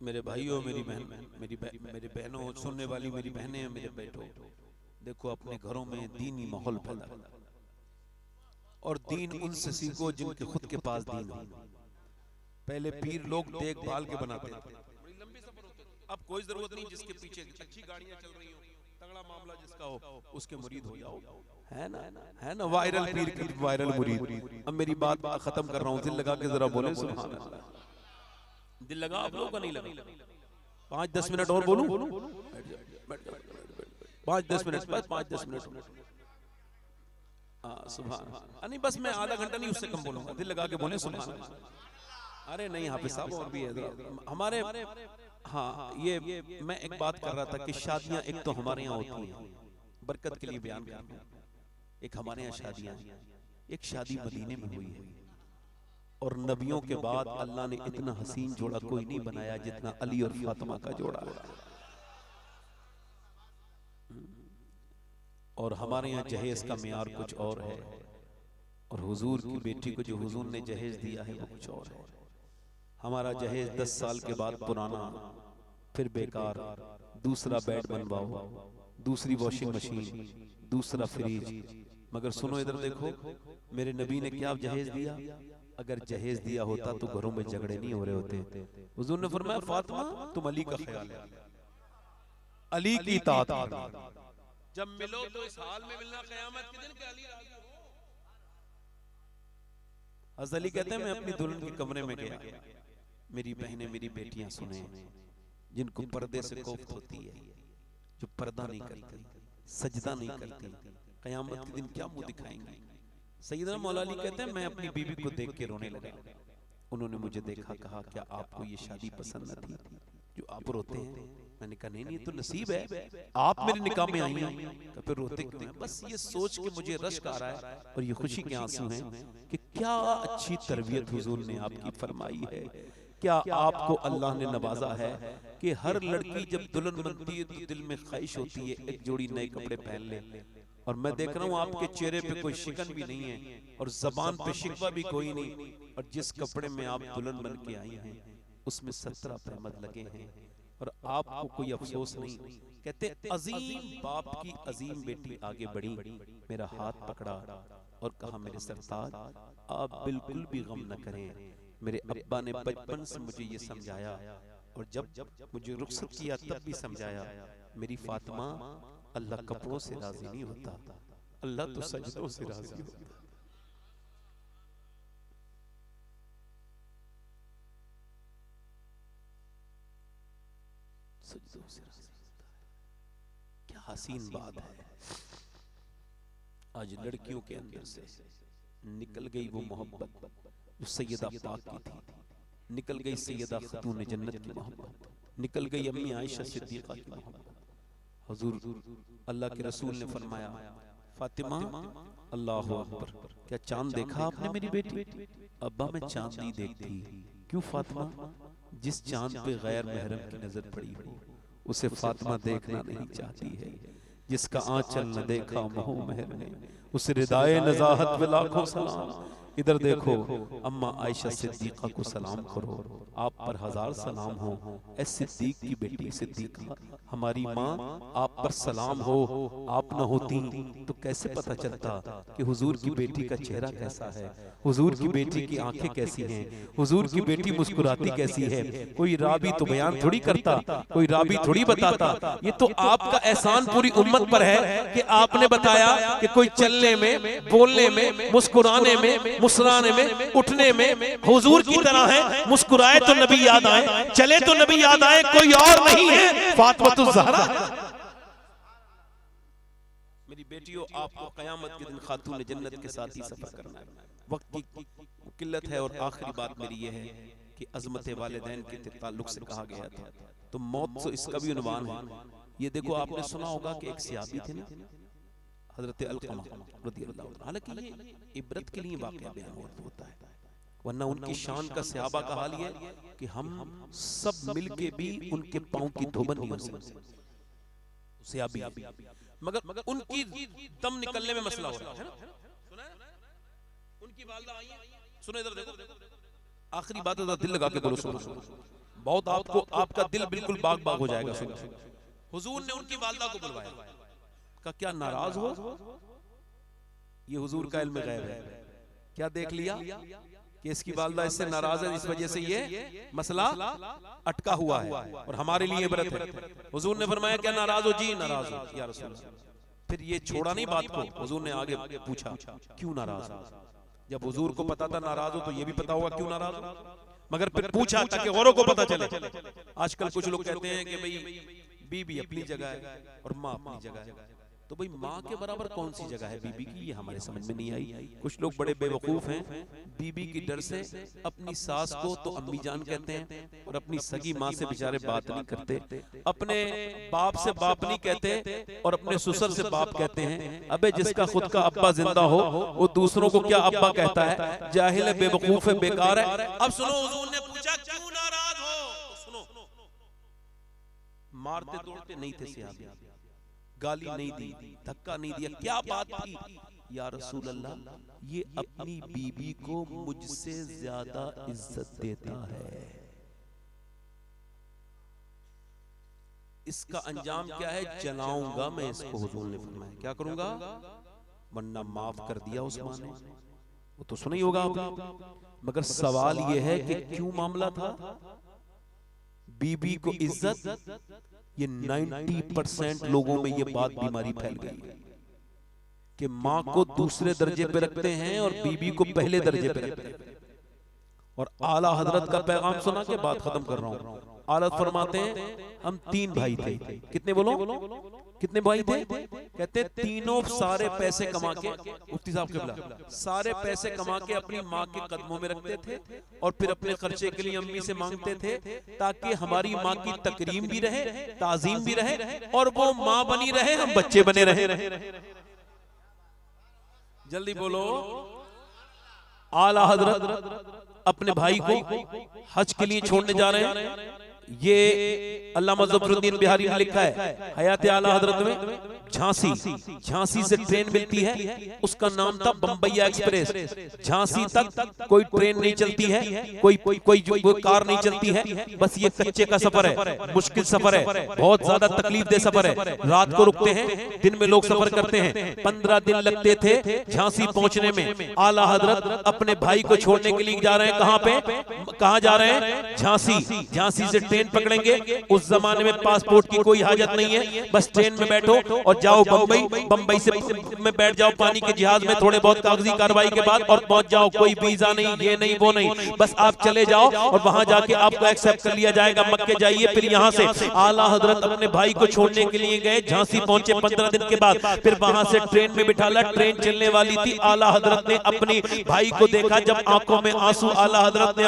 मेरे भाइयों, मेरी बहनों, सुनने वाली मेरी बहनें, मेरे बेटों, देखो अपने घरों में दीनी माहौल पैदा करो और दीन उनसे सीखो जिनके खुद के पास दीन हो। पहले पीर लोग देखभाल के बनाते थे, बड़ी लंबी सफर होते थे। अब कोई जरूरत नहीं, जिसके पीछे अच्छी गाड़ियां चल रही हो, तगड़ा मामला जिसका हो, उसके मुरीद हो जाओ, है ना वायरल पीर की वायरल मुरीद। अब मेरी बात खत्म कर रहा हूँ, दिल लगा के जरा बोले सुभान अल्लाह। दिल लगा, आप लोगों का नहीं लगा? 5-10 मिनट और बोलूं? 5-10 मिनट, बस 5-10 मिनट। सुभान, नहीं बस मैं आधा घंटा नहीं, उससे कम बोलूंगा। दिल लगा के बोले सुभान अल्लाह। अरे नहीं, हाफिज साहब और भी है हमारे। हाँ, ये मैं एक बात कर रहा था कि शादियां एक तो हमारे यहाँ होती हैं, बरकत के लिए बयान कर रहा हूं। एक हमारे यहाँ शादियां, एक शादी मदीने में हुई है, और नबियों के बाद अल्लाह ने इतना हसीन जोड़ा कोई नहीं बनाया जितना अली और फातिमा का जोड़ा है। और हमारे यहाँ जहेज का मेयार कुछ और है, और हुजूर की बेटी को जो हुजूर ने जहेज दिया है वो कुछ और है। हमारा जहेज 10 साल के बाद पुराना, फिर बेकार, दूसरा बेड बनवाओ, दूसरी वॉशिंग मशीन, दूसरा फ्रिज। मगर सुनो इधर देखो, मेरे नबी ने क्या जहेज दिया? अगर जहेज दिया होता तो घरों में झगड़े नहीं हो रहे होते। हुजूर ने फरमाया, फातिमा तुम अली का ख्याल है, अली की इताअत करना, जब मिलो तो इस हाल में मिलना, क़यामत के दिन के अली राज़ी हो। हज़रत अली कहते हैं, मैं अपनी दुल्हन के कमरे में गया, मेरी बहनें, मेरी बेटियां सुने, जिनको पर्दे से कोफ्त होती है, जो पर्दा नहीं करती, सजदा नहीं करती, क़यामत के दिन क्या मुंह दिखाएंगे। सैयदना मौला अली कहते हैं, मैं अपनी बीवी को देख के रोने लगा। उन्होंने मुझे देखा, कहा क्या आपको ये शादी पसंद न थी जो आप रोते हैं? मैंने कहा नहीं, तो नसीब है, आप मेरे निकाह में आई हैं, तो फिर रोते क्यों हैं? बस ये सोच के मुझे रश्क आ रहा है और ये खुशी के आंसू हैं कि क्या अच्छी तरबियत हुजूर ने आपकी फरमाई है। क्या आपको अल्लाह ने नवाजा है कि हर लड़की जब दुल्हन बनती है तो दिल में ख्वाहिश होती है एक जोड़ी नए कपड़े पहन ले। और मैं देख रहा हूँ आपके चेहरे पे कोई शिकन भी नहीं है और जबान पे शिकवा भी कोई नहीं, और जिस कपड़े में आप दुल्हन बन के आई हैं उसमें 17 तहमद लगे हैं और आपको कोई अफसोस नहीं। कहते अजीम बाप की अजीम बेटी आगे बढ़ी, मेरा हाथ पकड़ा और कहा, मेरे सरताज आप बिल्कुल भी गम न करें। मेरे अब्बा ने बचपन से मुझे ये समझाया, और जब मुझे रुखसत किया तब भी समझाया, मेरी फातिमा अल्लाह कपड़ों से राजी नहीं होता, अल्लाह तो सजदों से राजी होता। सजदों से राजी होता है। क्या हसीन बात है। आज लड़कियों के अंदर से निकल गई वो मोहब्बत जो सैयदा पाक की थी, निकल गई सैयदा खातून जन्नत की मोहब्बत, निकल गई अम्मी आयशा सिद्दीक़ा की मोहब्बत। हुजूर अल्लाह के रसूल ने फरमाया, फातिमा अल्लाहु अकबर, क्या चांद देखा आपने मेरी बेटी? अब्बा मैं चांद नहीं देखती। क्यों फातिमा? जिस चांद पे गैर महरम की नजर पड़ी हो उसे फातिमा देखना नहीं चाहती है। जिसका आंचल न देखा मोह महर ने, उसे रिदाए नज़ाहत पे लाखों सलाम। इधर देखो, अम्मा आयशा सिद्दीक़ा को सलाम करो, आप पर 1000 सलाम हो। ए सिद्दीक की बेटी सिद्दीक़ा, हमारी माँ आप पर सलाम हो। आप न होती तो कैसे पता चलता कि हुजूर की बेटी का चेहरा कैसा है, हुजूर की बेटी की आंखें कैसी हैं, हुजूर की बेटी मुस्कुराती कैसी है। कोई रावी तो बयान थोड़ी करता, कोई रावी थोड़ी बताता। ये तो आपका एहसान पूरी उम्मत पर है कि आपने बताया कि कोई चलने में, बोलने में, मुस्कुराने में, मुस्कुराने में, उठने में हुजूर की तरह है। मुस्कुराए तो नबी याद आए, चले तो नबी याद आए, कोई और नहीं है, फातिमा ज़हरा। मेरी बेटियों, आपको क़यामत के दिन खातून जन्नत के साथ ही सफर करना है। वक्त की किल्लत है। और आखिरी बात मेरी ये है कि अज़मत वालिदैन के ताल्लुक से कहा गया था, तो मौत तो इसका भी उन्वान है। ये देखो, आपने सुना होगा कि एक सहाबी थे ना, हजरत अलक़मा रज़ियल्लाहु अन्हु। हालांकि ये इबरत के लिए वाक़या बयान होता है, वरना उनकी शान का सहाबा का हाल ये है कि हम सब मिलके भी उनके पांव की धोबन नहीं हो सकते। सहाबी मगर उनकी दम निकलने में मसला हो रहा है ना। सुना है? उनकी वालिदा आई है, सुनो इधर देखो, आखिरी बात है, दिल लगा के बोलो सुनो। बहुत आपको आपका दिल बिल्कुल बाग बाग हो जाएगा सुन। हुजूर ने उनकी वालदा को बुलवाया, कहा क्या नाराज हो? ये हुजूर का इल्म गैब है। क्या देख लिया कि इसकी वालदा इससे नाराज है, इस वजह से ये मसला अटका हुआ है और हमारे लिए इबरत है। हुजूर ने फरमाया क्या नाराज हो? जी नाराज हो या रसूल अल्लाह। फिर ये छोड़ा नहीं बात को, हुजूर ने आगे पूछा क्यों नाराज हो? जब हुजूर को पता था नाराज हो तो ये भी पता होगा क्यों नाराज हो, मगर फिर पूछा ताकि औरों को पता चले। आजकल कुछ लोग कहते हैं कि भाई बीबी अपनी जगह है और माँ अपनी जगह है, तो भाई माँ के बराबर कौन सी जगह है बीबी की? ये हमारे समझ में नहीं आई। कुछ लोग बड़े बेवकूफ हैं, बीबी की डर से अपनी सास को तो अम्मी जान कहते हैं और अपनी सगी माँ से बेचारे बात नहीं करते, अपने बाप से बाप नहीं कहते और अपने ससुर से बाप कहते हैं। अबे जिसका खुद का अब्बा जिंदा हो वो दूसरों को क्या अब्बा कहता है? जाहिल है, बेवकूफ है, बेकार है। अब सुनो, हुजूर ने पूछा क्यों नाराज हो? सुनो, मारते तोड़ते नहीं थे सहाबी, गाली नहीं दी, धक्का नहीं दिया, क्या बात थी? या रसूल अल्लाह, ये अपनी बीबी को मुझसे ज्यादा इज्जत देता है, इसका अंजाम क्या है? जलाऊंगा मैं इसको। हुजूर ने फरमाया क्या करूंगा? वरना माफ कर दिया उस माँ ने, वो तो सुना ही होगा आपने। मगर सवाल ये है कि क्यों मामला था? बीबी को इज्जत, ये 90% लोगों में ये बात बीमारी फैल गई कि माँ को दूसरे दर्जे पे रखते हैं और बीबी को पहले दर्जे पे रखते हैं। और आला हजरत का पैगाम सुना के बात खत्म कर रहा हूं। आला फरमाते हैं हम 3 भाई थे। कितने बोलो? कितने भाई थे? कहते तीनों सारे पैसे कमा के, मुफ्ती साहब क़िबला, सारे पैसे कमा के अपनी माँ के कदमों में रखते थे और फिर अपने खर्चे के लिए अम्मी से मांगते थे ताकि हमारी माँ की तकरीम भी रहे, ताजीम भी रहे और वो माँ बनी रहे, हम बच्चे बने रहे। जल्दी बोलो। आला हजरत अपने भाई को हज के लिए छोड़ने जा रहे हैं। ये अल्लामा ज़फ़रुद्दीन बिहारी ने लिखा है हयात आला हजरत में, झांसी से ट्रेन मिलती है, उसका नाम था बम्बैया एक्सप्रेस। झांसी तक कोई ट्रेन नहीं चलती है, कोई कार नहीं चलती है, बस ये कच्चे का सफर है, मुश्किल सफर है, बहुत ज्यादा तकलीफ दे सफर है। रात को रुकते हैं, दिन में लोग सफर करते हैं। 15 दिन लगते थे झांसी पहुंचने में। आला हजरत अपने भाई को छोड़ने के लिए जा रहे हैं। कहां पे, कहां जा रहे हैं? झांसी। झांसी से ट्रेन पकड़ेंगे। उस जमाने में पासपोर्ट की कोई हाजत नहीं है, बस ट्रेन में बैठो और जाओ बम्बई। बम्बई से में बैठ जाओ पानी के जहाज में, थोड़े बहुत कागजी कार्रवाई के बाद और पहुंच जाओ। कोई वीजा नहीं, ये नहीं वो नहीं, बस आप चले जाओ और वहां जाके आपको एक्सेप्ट कर लिया जाएगा। मक्के जाइए। फिर यहाँ से आला हजरत अपने भाई को छोड़ने के लिए गए। झांसी पहुंचे 15 दिन के बाद। फिर वहां से ट्रेन में बिठाला, ट्रेन चलने वाली थी। आला हजरत ने अपनी भाई को देखा, जब आंखों में आंसू आला हजरत ने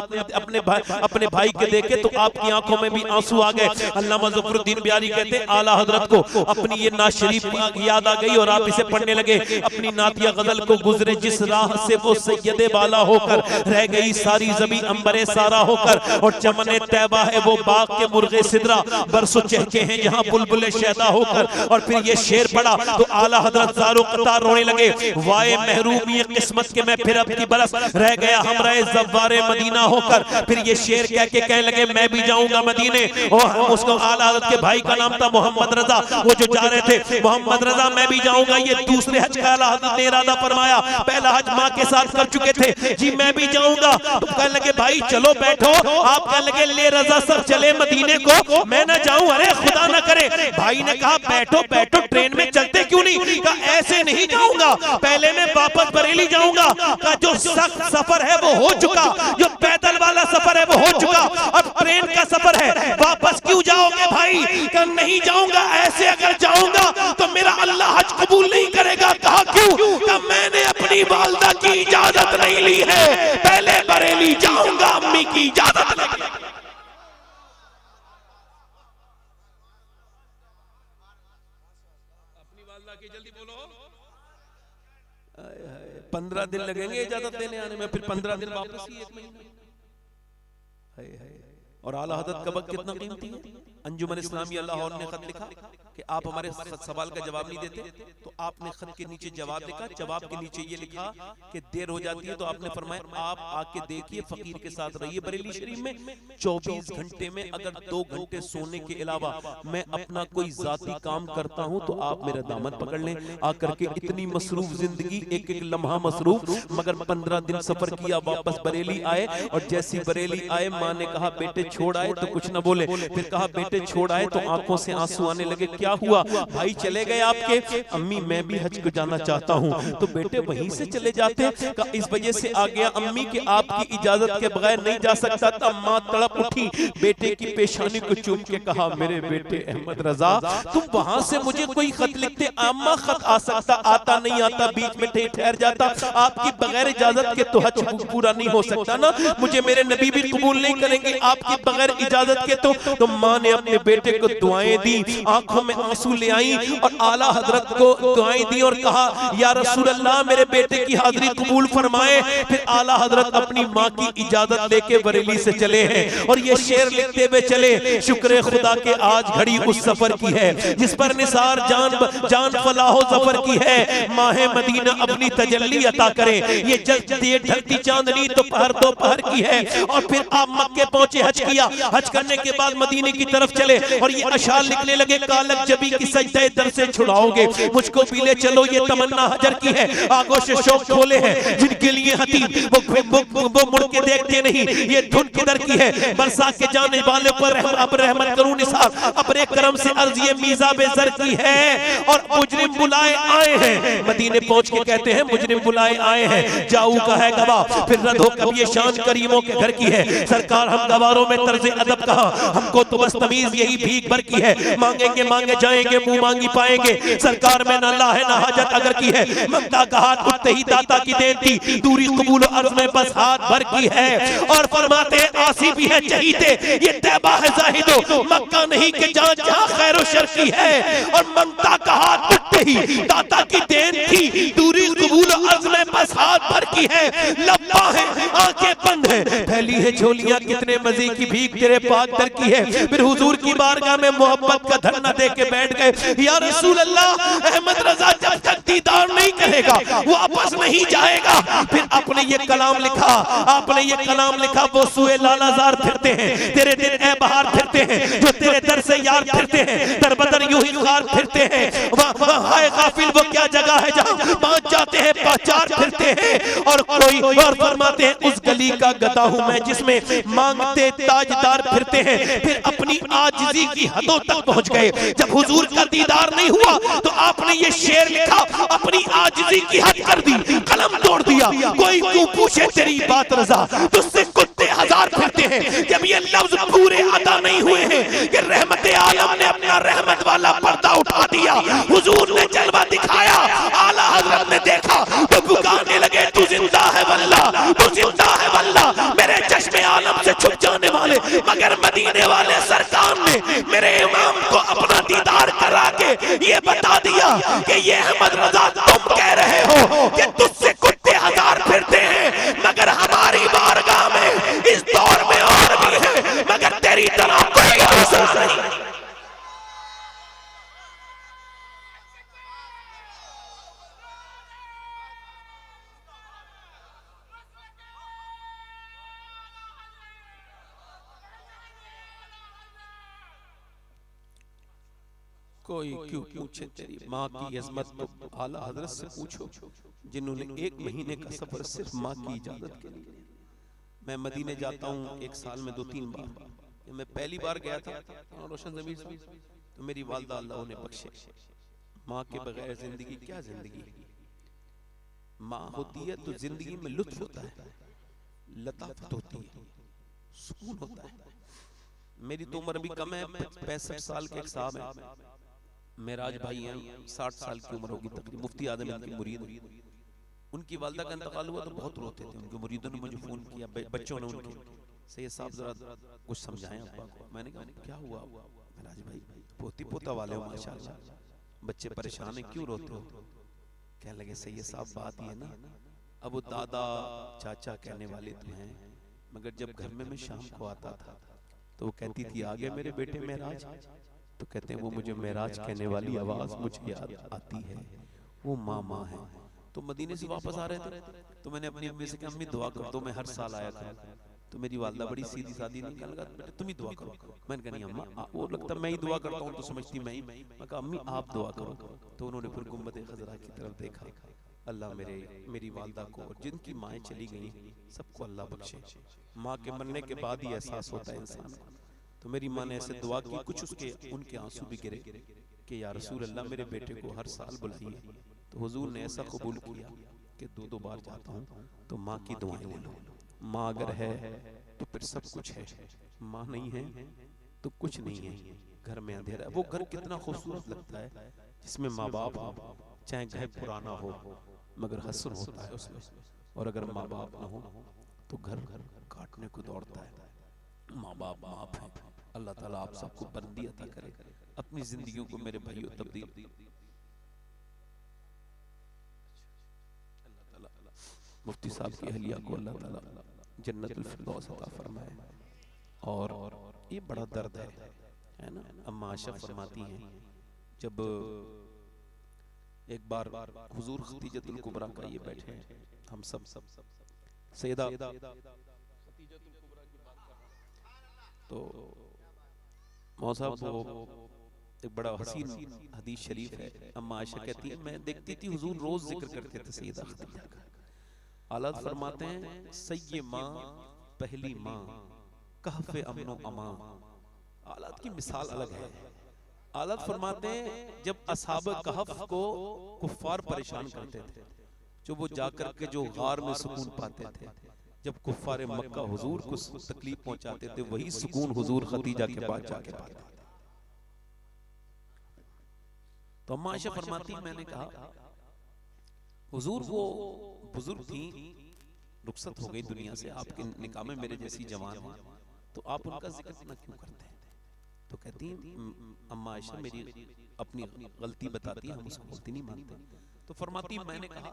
अपने भाई के देखे तो आपकी आंखों में भी आंसू आ गए। अल्लामा ज़फ़रुद्दीन बिहारी कहते आला हजरत को अपनी ये नात शरीफ याद आ गई और आप इसे पढ़ने लगे। अपनी नातिया गजल को गुजरे जिस राह से वो सैयदे बाला होकर, रह गई सारी ज़मीं अंबरे सारा होकर, और चमने तैबा है वो बाग के मुर्गे सिदरा, बरसो चहके हैं जहां बुलबुले शैदा होकर। और फिर ये शेर पढ़ा तो आला हजरत ज़ारो कतार रोने लगे। वाए महरूमी किस्मत के मैं फिर अब की बरस, रह गया हमराए ज़व्वारे मदीना होकर। फिर ये शेर कह के कहने लगे मैं भी जाऊंगा मदीने। और उसको आला हजरत के भाई का नाम था मोहम्मद रजा, वो जो जा रहे थे, मोहम्मद रजा मैं भी जाऊंगा। ये दूसरे हज का आला हजरत ने इरादा फरमाया। पहला हज माँ के साथ कर चुके थे, जी मैं भी जाऊंगा। तो कहने लगे भाई चलो बैठो। आप कहने लगे ले रजा सब चले मदीने को, मैं ना जाऊं। अरे खुदा ना करे। भाई ने कहा बैठो बैठो, ट्रेन में चलते क्यों नहीं? कहा ऐसे नहीं जाऊंगा, पहले मैं वापस बरेली जाऊंगा। का जो सख्त सफर है वो हो चुका, जो पैदल वाला सफर है वो हो चुका, अब ट्रेन का सफर है, वापस क्यों जाओगे भाई? कहा नहीं जाऊंगा, ऐसे अगर जाऊंगा तो मेरा अल्लाह हज कबूल नहीं करेगा। कहा क्यों? कहा मैंने अपनी वालदा की इजाजत नहीं ली है, पहले बरेली जाऊंगा, अम्मी की इजाजत लेके। अपनी वालदा की जल्दी बोलो। 15 दिन लगेंगे इजाजत देने आने में, फिर 15 दिन वापस ही 1 महीना। और आला हजरत का वक्त कितना कीमती है। अंजुमन इस्लामिया लाहौर ने खत लिखा कि आप हमारे सवाल का जवाब नहीं देते, तो आपने खत के नीचे जवाब लिखा। जवाब के नीचे ये लिखा कि देर हो जाती है, तो आपने फरमाया आप आके देखिए, फकीर के साथ रहिए बरेली शरीफ में। 24 घंटे में अगर 2 घंटे सोने के अलावा मैं अपना कोई जाती काम करता हूं तो आप मेरा दामन पकड़ लें। आकर के इतनी मसरूफ जिंदगी, एक एक लम्हा मसरूफ, मगर 15 दिन सफर किया, वापस बरेली आए। और जैसी बरेली आए, माँ ने कहा बेटे छोड़ आए, तो कुछ न बोले। फिर कहा बेटे छोड़ आए, तो आंखों से आंसू आने लगे। क्या हुआ भाई, चले गए आपके? अम्मी मैं भी हज को जाना चाहता हूँ। तो बेटे वहीं से चले जाते। इस वजह से आ गया अम्मी कि आपकी इजाजत के बगैर नहीं जा सकता था। माँ तड़प उठी, बेटे की पेशानी को चूम के कहा मेरे बेटे अहमद रजा, तुम वहां से मुझे कोई खत लिखते। अम्मा खत आ सकता, आता नहीं आता, बीच में ठहर जाता। आपकी बगैर इजाजत के तो हज पूरा नहीं हो सकता ना, मुझे मेरे नबी भी कबूल नहीं करेंगे आपकी बगैर इजाजत के। तो माँ ने अपने बेटे को दुआएं दी, आंखों में आंसू ले आई और आला हजरत को दुआएं दी और कहा या रसूल अल्लाह मेरे बेटे की हाजिरी कबूल फरमाए। फिर आला हजरत अपनी माँ की इजाजत लेके बरेली से चले हैं और ये शेर लिखते हुए चले, शुक्र खुदा के आज घड़ी उस सफर की है जिस पर निसार जान फलाहो जफर की है। माहे मदीना अपनी तजल्ली अता करे, ये जल्दी ढलती चांदनी दोपहर की है। और फिर आप मक्के पहुंचे, हज किया। हज करने के बाद मदीने की तरफ चले और ये अशार लिखने लगे, कालक जबी की सजदे दर से छुड़ाओगे, मुझको भी ले चलो, ये तमन्ना हजर की है। आगोश शौक खोले हैं जिनके लिए हतीम वो मुड़ के देखते नहीं, ये धुन किधर की है। बरसा के जाने वाले पर अब रहमत करूं निसार, अपने करम से अर्ज ये मीज़ा बेज़र की है। और मुजरिम बुलाए आए हैं, मदीने पहुंच के कहते हैं मुजरिम बुलाए आए हैं, जाऊ का है गवाह। फिर रद हो कब ये शान करीमों के घर की है। सरकार हम गवारों में तर्ज अदब कहा, हमको तो बस तमीज यही भीख भर की है। मांगेंगे मांगे जाएंगे, मुंह मांगी पाएंगे। सरकार में ना अल्लाह है ना हाजत अगर की है। ममता का हाथ उठते ही दाता की देन थी, दूरी कबूल अर्ज में बस हाथ भर की है। और फरमाते आसी भी है चहीते, ये तैबा है जाहिदो, मक्का नहीं कि जहां खैर शर की है। और ममता का हाथ उठते ही दाता की देन थी, दूरी कबूल अर्ज में बस हाथ भर की है। लब्बा है आंखें बंद है, फैली है झोलियां, कितने मजे की भीख तेरे पाक दर की है। फिर हुजूर की बारगाह में मोहब्बत का धरना दे के बैठ गए। या रसूल अल्लाह, अहमद रजा जब तक दीदार नहीं करेगा वापस नहीं जाएगा। फिर आपने ये कलाम लिखा, आपने ये कलाम लिखा, वो सुए लालाजार फिरते हैं, तेरे दिन ए बहार फिरते हैं, जो तेरे दर से यार फिरते हैं, दर बदर यूं ही खार फिरते हैं। हाय गाफिल वो क्या जगह है जहां पहुंच जाते हैं पहचान फिरते हैं। और कोई और फरमाते हैं उस गली का गदा हूं मैं जिसमें मांगते ताजदार फिरते हैं। फिर अपनी आजिज़ी की हदों तक पहुंच गए। जब हुजूर का दीदार नहीं हुआ तो आपने ये शेर लिखा, अपनी आजिज़ी की हद कर दी, कलम तोड़ दिया। कोई क्यों पूछे तेरी बात रजा, तुझसे कुत्ते हजार फिरते हैं। जब ये लफ्ज पूरे अदा नहीं हुए हैं कि रहमत आलम ने अपना रहमत वाला पर्दा उठा दिया, हुजूर ने जलवा दिखाया, आला हजरत ने देखा तो पुकारने लगे तू जिंदा है वल्लाह, तू जिंदा है वल्लाह। मेरे चश्मे आलम से छुप जाने वाले मगर मदीने वाले सरकार ने मेरे इमाम को अपना दीदार करा के ये बता दिया कि ये अहमद रजा तुम कह रहे हो कि तुझसे कुत्ते हजार फिरते हैं, मगर हमारी बारगाह में इस दौर में और भी है, मगर तेरी तरह कोई अफसर नहीं। कोई क्यों पूछे तेरी माँ की अजमत, तो आला हजरत से पूछो जिन्होंने 1 महीने का सफर सिर्फ माँ की इजाजत के लिए। मैं मदीने जाता हूँ 1 साल में 2-3 बार। मैं पहली बार गया था रोशन ज़मीर से, तो मेरी वालदा अल्लाह उन्हें बख्शे, माँ के बगैर जिंदगी क्या जिंदगी। माँ होती है तो जिंदगी में लुत्फ होता है, लताफत होती है, सुकून होता है। मेरी तो उम्र भी कम है, 65 साल के एक साहब है, मेराज भाई हैं, 60 साल की उम्र होगी तकरीबन, मुफ्ती आदम इनके मुरीद। उनकी वालदा का इंतकाल हुआ तो बहुत रोते थे, उनके मुरीदों ने मुझे फोन किया, बच्चों ने उनके सैयद साहब जरा कुछ समझाएं अब्बा को। मैंने कहा क्या हुआ मेराज भाई, पोती पोता वाले हो माशाल्लाह, बच्चे परेशान है क्यों रोते हो। कहने लगे सैयद साहब बात ये ना, अब वो दादा चाचा कहने वाले तो हैं, मगर जब घर में मैं शाम को आता था तो वो कहती थी आगे मेरे बेटे मेराज, तो कहते हैं वो मुझे मेराज कहने वाली आवाज मुझे याद आती है, वो माँ माँ है। तो मदीने से वापस आ रहे थे तो मैंने अपनी अम्मी से कहा अम्मी दुआ कर दो, मैं हर साल आया था। तो मेरी वालदा बड़ी सीधी सादी नहीं, कहने लगा बेटा तुम ही दुआ करो। मैंने कहा नहीं अम्मा, वो लगता मैं ही दुआ करता हूँ तो समझती मैं ही। मैं कहा अम्मी आप दुआ करो। तो उन्होंने फिर गुम्बद खजरा की तरफ देखा, अल्लाह मेरी वालदा को और जिनकी माएँ चली गई सबको अल्लाह बख्शे। माँ के मरने के बाद ही एहसास होता है इंसान को। तो मेरी माँ ने ऐसे दुआ की, कुछ उनके आंसू भी गिरे कि या रसूल अल्लाह मेरे बेटे को हर साल बुलाइए। तो हुजूर ने ऐसा कबूल किया कि 2-2 बार जाता हूँ तो माँ की दुआएं ले लो। माँ अगर है तो फिर सब कुछ है, माँ नहीं है तो कुछ नहीं है। घर में अंधेरा, वो घर कितना खूबसूरत लगता है जिसमें माँ बाप हो, चाहे घर पुराना हो मगर हसन होता है उसमें। और अगर माँ बाप ना हो तो घर काटने को दौड़ता है। माँ बाप माफ है। अल्लाह ताला आप सबको बंदी अता करे, अपनी जिंदगियों को मेरे भाइयों तब्दील। मुफ्ती साहब की अहलिया को अल्लाह ताला जन्नतुल फिरदौस अता फरमाए। और ये बड़ा दर्द है ना। अम्मा आयशा फरमाती हैं जब एक बार हुजूर खदीजतुल कुबरा का ये बैठे हैं, हम सब सैयदा खदीजतुल कुबरा की बात कर रहे हैं, तो मौसा वो एक बड़ा हसीन हदीस शरीफ है। अम्मा आयशा कहती है मैं देखती थी हुजूर रोज जिक्र करते थे सैयदा खदीजा का। आलात फरमाते हैं सैये माँ पहली माँ कहफ़े अमनो अमा। आलात की मिसाल अलग है। आलात फरमाते हैं जब असहाब कहफ को कुफ्फार परेशान करते थे, जो वो जाकर के जो गार में सुकून पाते थे, जब कुफ्फार मक्का हुजूर को तकलीफ पहुंचाते थे वही सुकून हुजूर खदीजा के पास जाके पाते थे। तो अम्मा आयशा फरमाती मैंने कहा हुजूर वो बुजुर्ग थी, रुखसत हो गई दुनिया से, आपके निकाह में मेरे जैसी जवान है, तो आप उनका जिक्र ना क्यों करते हैं? तो कहती अम्मा आयशा मेरी अपनी गलती बताती है, हम उसको गलती नहीं मानते। तो फरमाती मैंने कहा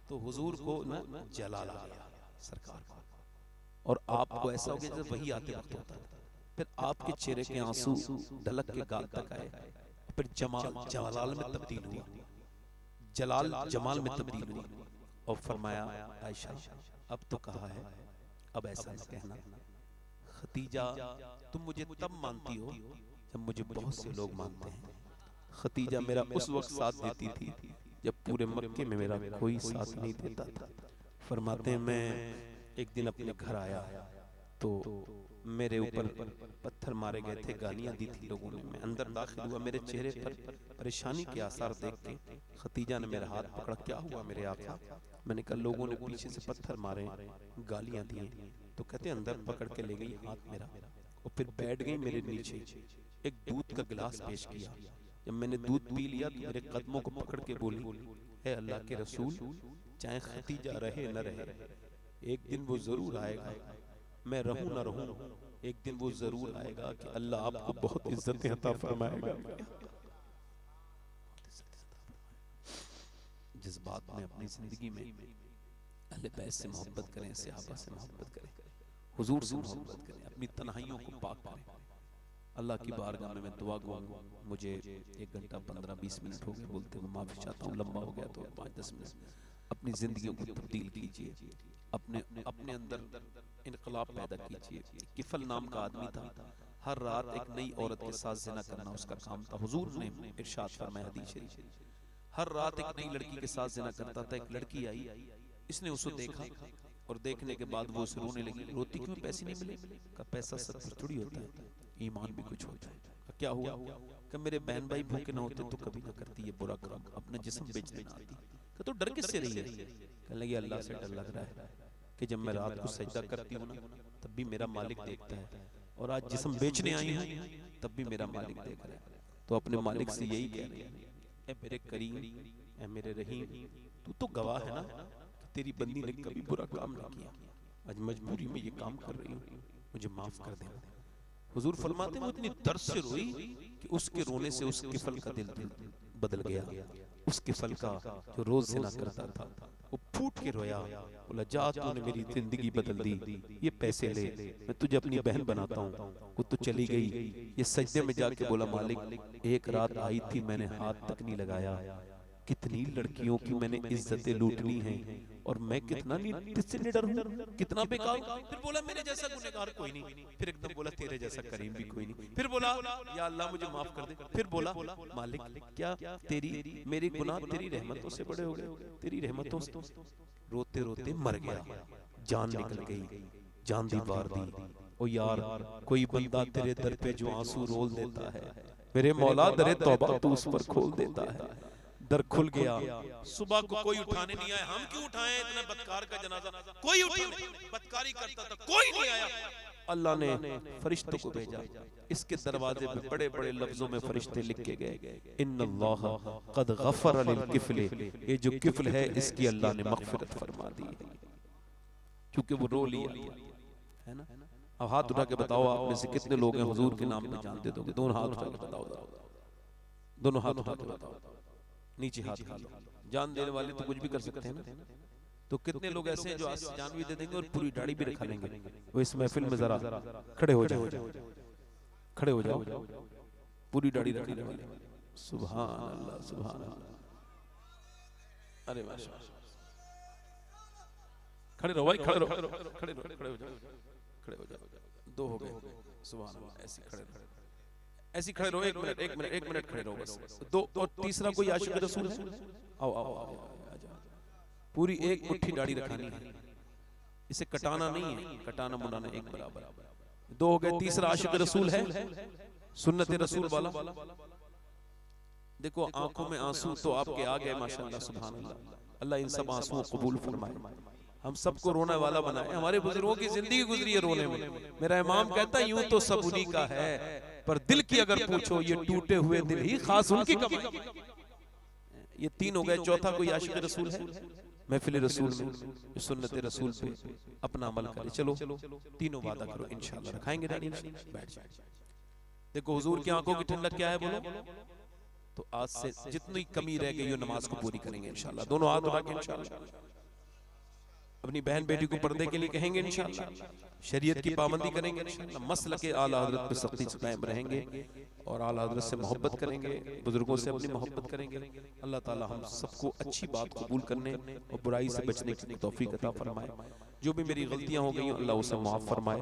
तो हुजूर को ना जलाल आ गया सरकार को, और आपको ऐसा हो गया जैसे वही आते वक्त होता था। फिर आपके चेहरे के आंसू ढलक के गाल तक आए, फिर जमाल जलाल में तब्दील हुआ, जलाल जमाल में तब्दील हुई। और फरमाया आयशा अब तो कहा है, अब ऐसा न कहना। खदीजा तुम मुझे तब मानती हो जब मुझे बहुत से लोग मानते हैं। खदीजा मेरा उस वक्त साथ देती थी जब पूरे मक्के में मेरा कोई साथ नहीं देता था। फरमाते हैं मैं एक दिन अपने घर आया तो मेरे ऊपर पत्थर मारे गए थे, गालियां दी थी लोगों ने। मैं अंदर दाखिल हुआ, मेरे चेहरे पर परेशानी के आसार देख के खदीजा ने मेरा हाथ पकड़ा, क्या हुआ मेरे आका? मैंने कहा लोगों ने पीछे से पत्थर मारे, गालियां दी। तो कहते अंदर पकड़ के ले गई हाथ मेरा और फिर बैठ गई मेरे नीचे, एक दूध का गिलास पेश किया। जब मैंने दूध पी लिया तो मेरे कदमों को पकड़ के बोली है अल्लाह के रसूल, चाहे खदीजा रहे न रहे, एक दिन वो जरूर आएगा, मैं रहूं ना रहूं, एक दिन वो जरूर आएगा कि अल्लाह आपको बहुत इज्जत अता फरमाएगा। जिस बात में अपनी जिंदगी में अहले बैत से मोहब्बत करें, सहाबा से मोहब्बत करें, हुजूर से मोहब्बत करें, अपनी तन्हाइयों को पाक करें। अल्लाह की बारगाह में मैं दुआ गूंगा। मुझे 1 घंटा 15-20 मिनट हो गए बोलते हुए, माफी चाहता हूँ, लंबा हो गया तो 5-10 मिनट। अपनी जिंदगियों को तब्दील कीजिए, अपने अंदर इनकलाब पैदा कीजिए। किफल नाम का आदमी था, हर रात एक नई औरत के साथ जिना करना उसका काम था। हुजूर ने इरशाद फरमाया हदीस शरीफ, हर रात एक नई लड़की के साथ जिना करता था। एक लड़की आई, इसने उसको देखा और देखने के बाद वो उसे रोने लगी। रोती क्यों? पैसे नहीं मिले? का पैसा सब कुछ थोड़ी होता है, ईमान भी कुछ होता है। क्या हुआ? कि मेरे बहन भाई भूखे ना होते तो कभी ना करती ये बुरा काम, अपना जिस्म बेचने ना आती। तो डर किससे रही है? कहने लगी अल्लाह से डर लग रहा है कि जब मैं रात को सजदा करती हूँ ना तब भी मेरा मालिक देखता है, और आज जिस्म बेचने आई हूँ तब भी मेरा मालिक देख रहा है। तो अपने मालिक से यही कह रही है, ए मेरे करीम, ए मेरे रहीम, तू तो गवाह है ना कि तेरी बंदी ने कभी बुरा काम ना किया, आज मजबूरी में ये काम कर रही हूँ, मुझे माफ कर दे। हुजूर फरमाते हैं वो इतनी दर्द से रोई कि उसके रोने से उस किफल का दिल बदल गया। उसके फल का जो रोज जिना करता था, वो फूट के रोया, बोला जा तूने मेरी जिंदगी बदल दी, ये पैसे ले, मैं तुझे अपनी बहन बनाता हूँ। वो तो चली गई। ये सजदे में जाके बोला मालिक एक रात आई थी मैंने हाथ तक नहीं लगाया, कितनी लड़कियों की मैंने इज्जतें लूटनी हैं और मैं कितना निडर हूँ, कितना बेकार। फिर बोला मेरे जैसा गुनहगार कोई नहीं। फिर एकदम बोला तेरे जैसा करीम भी कोई नहीं। फिर बोला या अल्लाह मुझे माफ कर दे। फिर बोला मालिक क्या तेरी मेरे गुनाह तेरी रहमतों से बड़े हो गए, तेरी रहमतों से। रोते रोते मर गया, जान निकल गई, जान दी वार दी। ओ यार कोई बंदा तेरे दर पे जो आंसू रोल देता है, मेरे मौला दरे तौबा तू उस पर खोल देता है। दर खुल गया, सुबह को कोई उठाने नहीं आया। हम क्यों उठाएं इतने बदकार का जनाजा, कोई उठा बदकारी करता था, कोई नहीं आया। अल्लाह ने फरिश्तों को भेजा, इसके दरवाजे पे बड़े बड़े लफ्जों में फरिश्ते लिख के गए, इन्नल्लाह क़द गफ़र लिल किफ़्ल, ये जो किफ़्ल है इसकी अल्लाह ने मग़फ़िरत फरमा दी है, क्योंकि वो रो लिया है ना। अब हाथ उठा के बताओ आप में से कितने लोग हैं हुजूर के नाम पे जान दे दोगे? दोनों हाथ उठा के बताओ, दोनों हाथ उठा के बताओ, नीचे हाथ खा लो। जान देने वाले तो कुछ भी कर सकते हैं ना। तो कितने लोग ऐसे हैं जो आज से जान भी दे देंगे और पूरी दाढ़ी भी रखा लेंगे। वो इस महफिल में जरा खड़े हो जाओ, खड़े हो जाओ, पूरी दाढ़ी रखने वाले। सुभान अल्लाह, सुभान अल्लाह। अरे माशाअल्लाह, खड़े रहो भाई, खड़े रहो, खड़े रहो, खड़े हो जाओ, खड़े हो जाओ। दो हो गए, सुभान अल्लाह। ऐसे खड़े रहो, ऐसी खड़े रहो, एक मिनट खड़े रहो बस। दो और तीसरा कोई आशिक रसूल है? आओ आओ आओ, पूरी एक मुट्ठी दाढ़ी रखानी है, इसे कटाना नहीं है, कटाना मुड़ाना एक बराबर। दो हो गए, तीसरा आशिक रसूल है, सुन्नत रसूल वाला। देखो आंखों में आंसू तो आपके आ गए माशाअल्लाह, सुभान अल्लाह। अल्लाह इन सब आंसुओं को कबूल फरमाए, हम सबको रोने वाला बनाए। हमारे बुजुर्गों की जिंदगी गुजरी है रोने में। मेरा इमाम कहता है यूं तो सब उन्हीं का है, पर दिल की अगर पूछो ये टूटे हुए दिल ही खास उनकी कमाई। ये तीन हो गए। चौथा कोई आशिक रसूल है महफिल रसूल में, सुन्नत रसूल पे अपना अमल करे। चलो तीनों वादा करो इंशाल्लाह रखाएंगे दाढ़ी। बैठ जाए। देखो हुजूर की आंखों की ठंडक क्या है बोलो? तो आज से जितनी कमी रह गई हो नमाज को पूरी करेंगे इंशाल्लाह। दोनों हाथ उठा के इंशाल्लाह अपनी बहन बेटी को पर्दे के लिए कहेंगे इंशाल्लाह। शरीयत की पाबंदी करेंगे इंशाल्लाह। मसल के आला हजरत पे सख्ती से कायम रहेंगे और आला हजरत से मोहब्बत करेंगे, बुजुर्गों से अपनी मोहब्बत करेंगे। अल्लाह ताला हम सबको अच्छी बात कबूल करने और बुराई से बचने की तौफीक अता फरमाए। जो भी मेरी गलतियां हो गई अल्लाह उसे माफ फरमाए।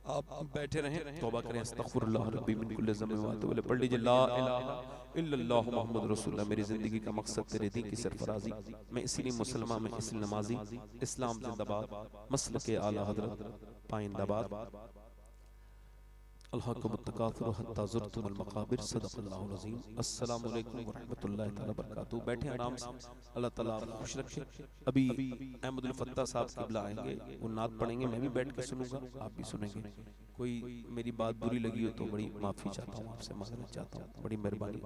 आप बैठे रहें, तौबा करें। अस्तगफिरुल्लाह रब्बी मिन कुल्लि ज़ंबिन व अतूबु इलैह। पढ़ लीजिए ला इलाहा इल्लल्लाहु मुहम्मदुर रसूलुल्लाह। मेरी जिंदगी का मकसद तेरे दीन की सरफराजी, मैं इसीलिए मुसलमान, मैं इसलिए नमाजी। इस्लाम जिंदाबाद, मसलके आला हजरत पाइंदाबाद। अल्हाकुमुत तकासुर हत्ता ज़ुरतुमुल मक़ाबिर। सदक़ल्लाहुल अज़ीम। अस्सलामु अलैकुम व रहमतुल्लाहि तआला व बरकातहू। बैठे आराम से, अल्लाह ताला आपको खुश रखे। अभी अहमदुल फत्ता साहब क़िबला आएंगे, वो नात पढ़ेंगे, मैं भी बैठ के सुनूंगा, आप भी सुनेंगे। कोई मेरी बात बुरी लगी हो तो बड़ी माफ़ी चाहता हूँ, आपसे माफ़ी चाहता हूँ, बड़ी मेहरबानी।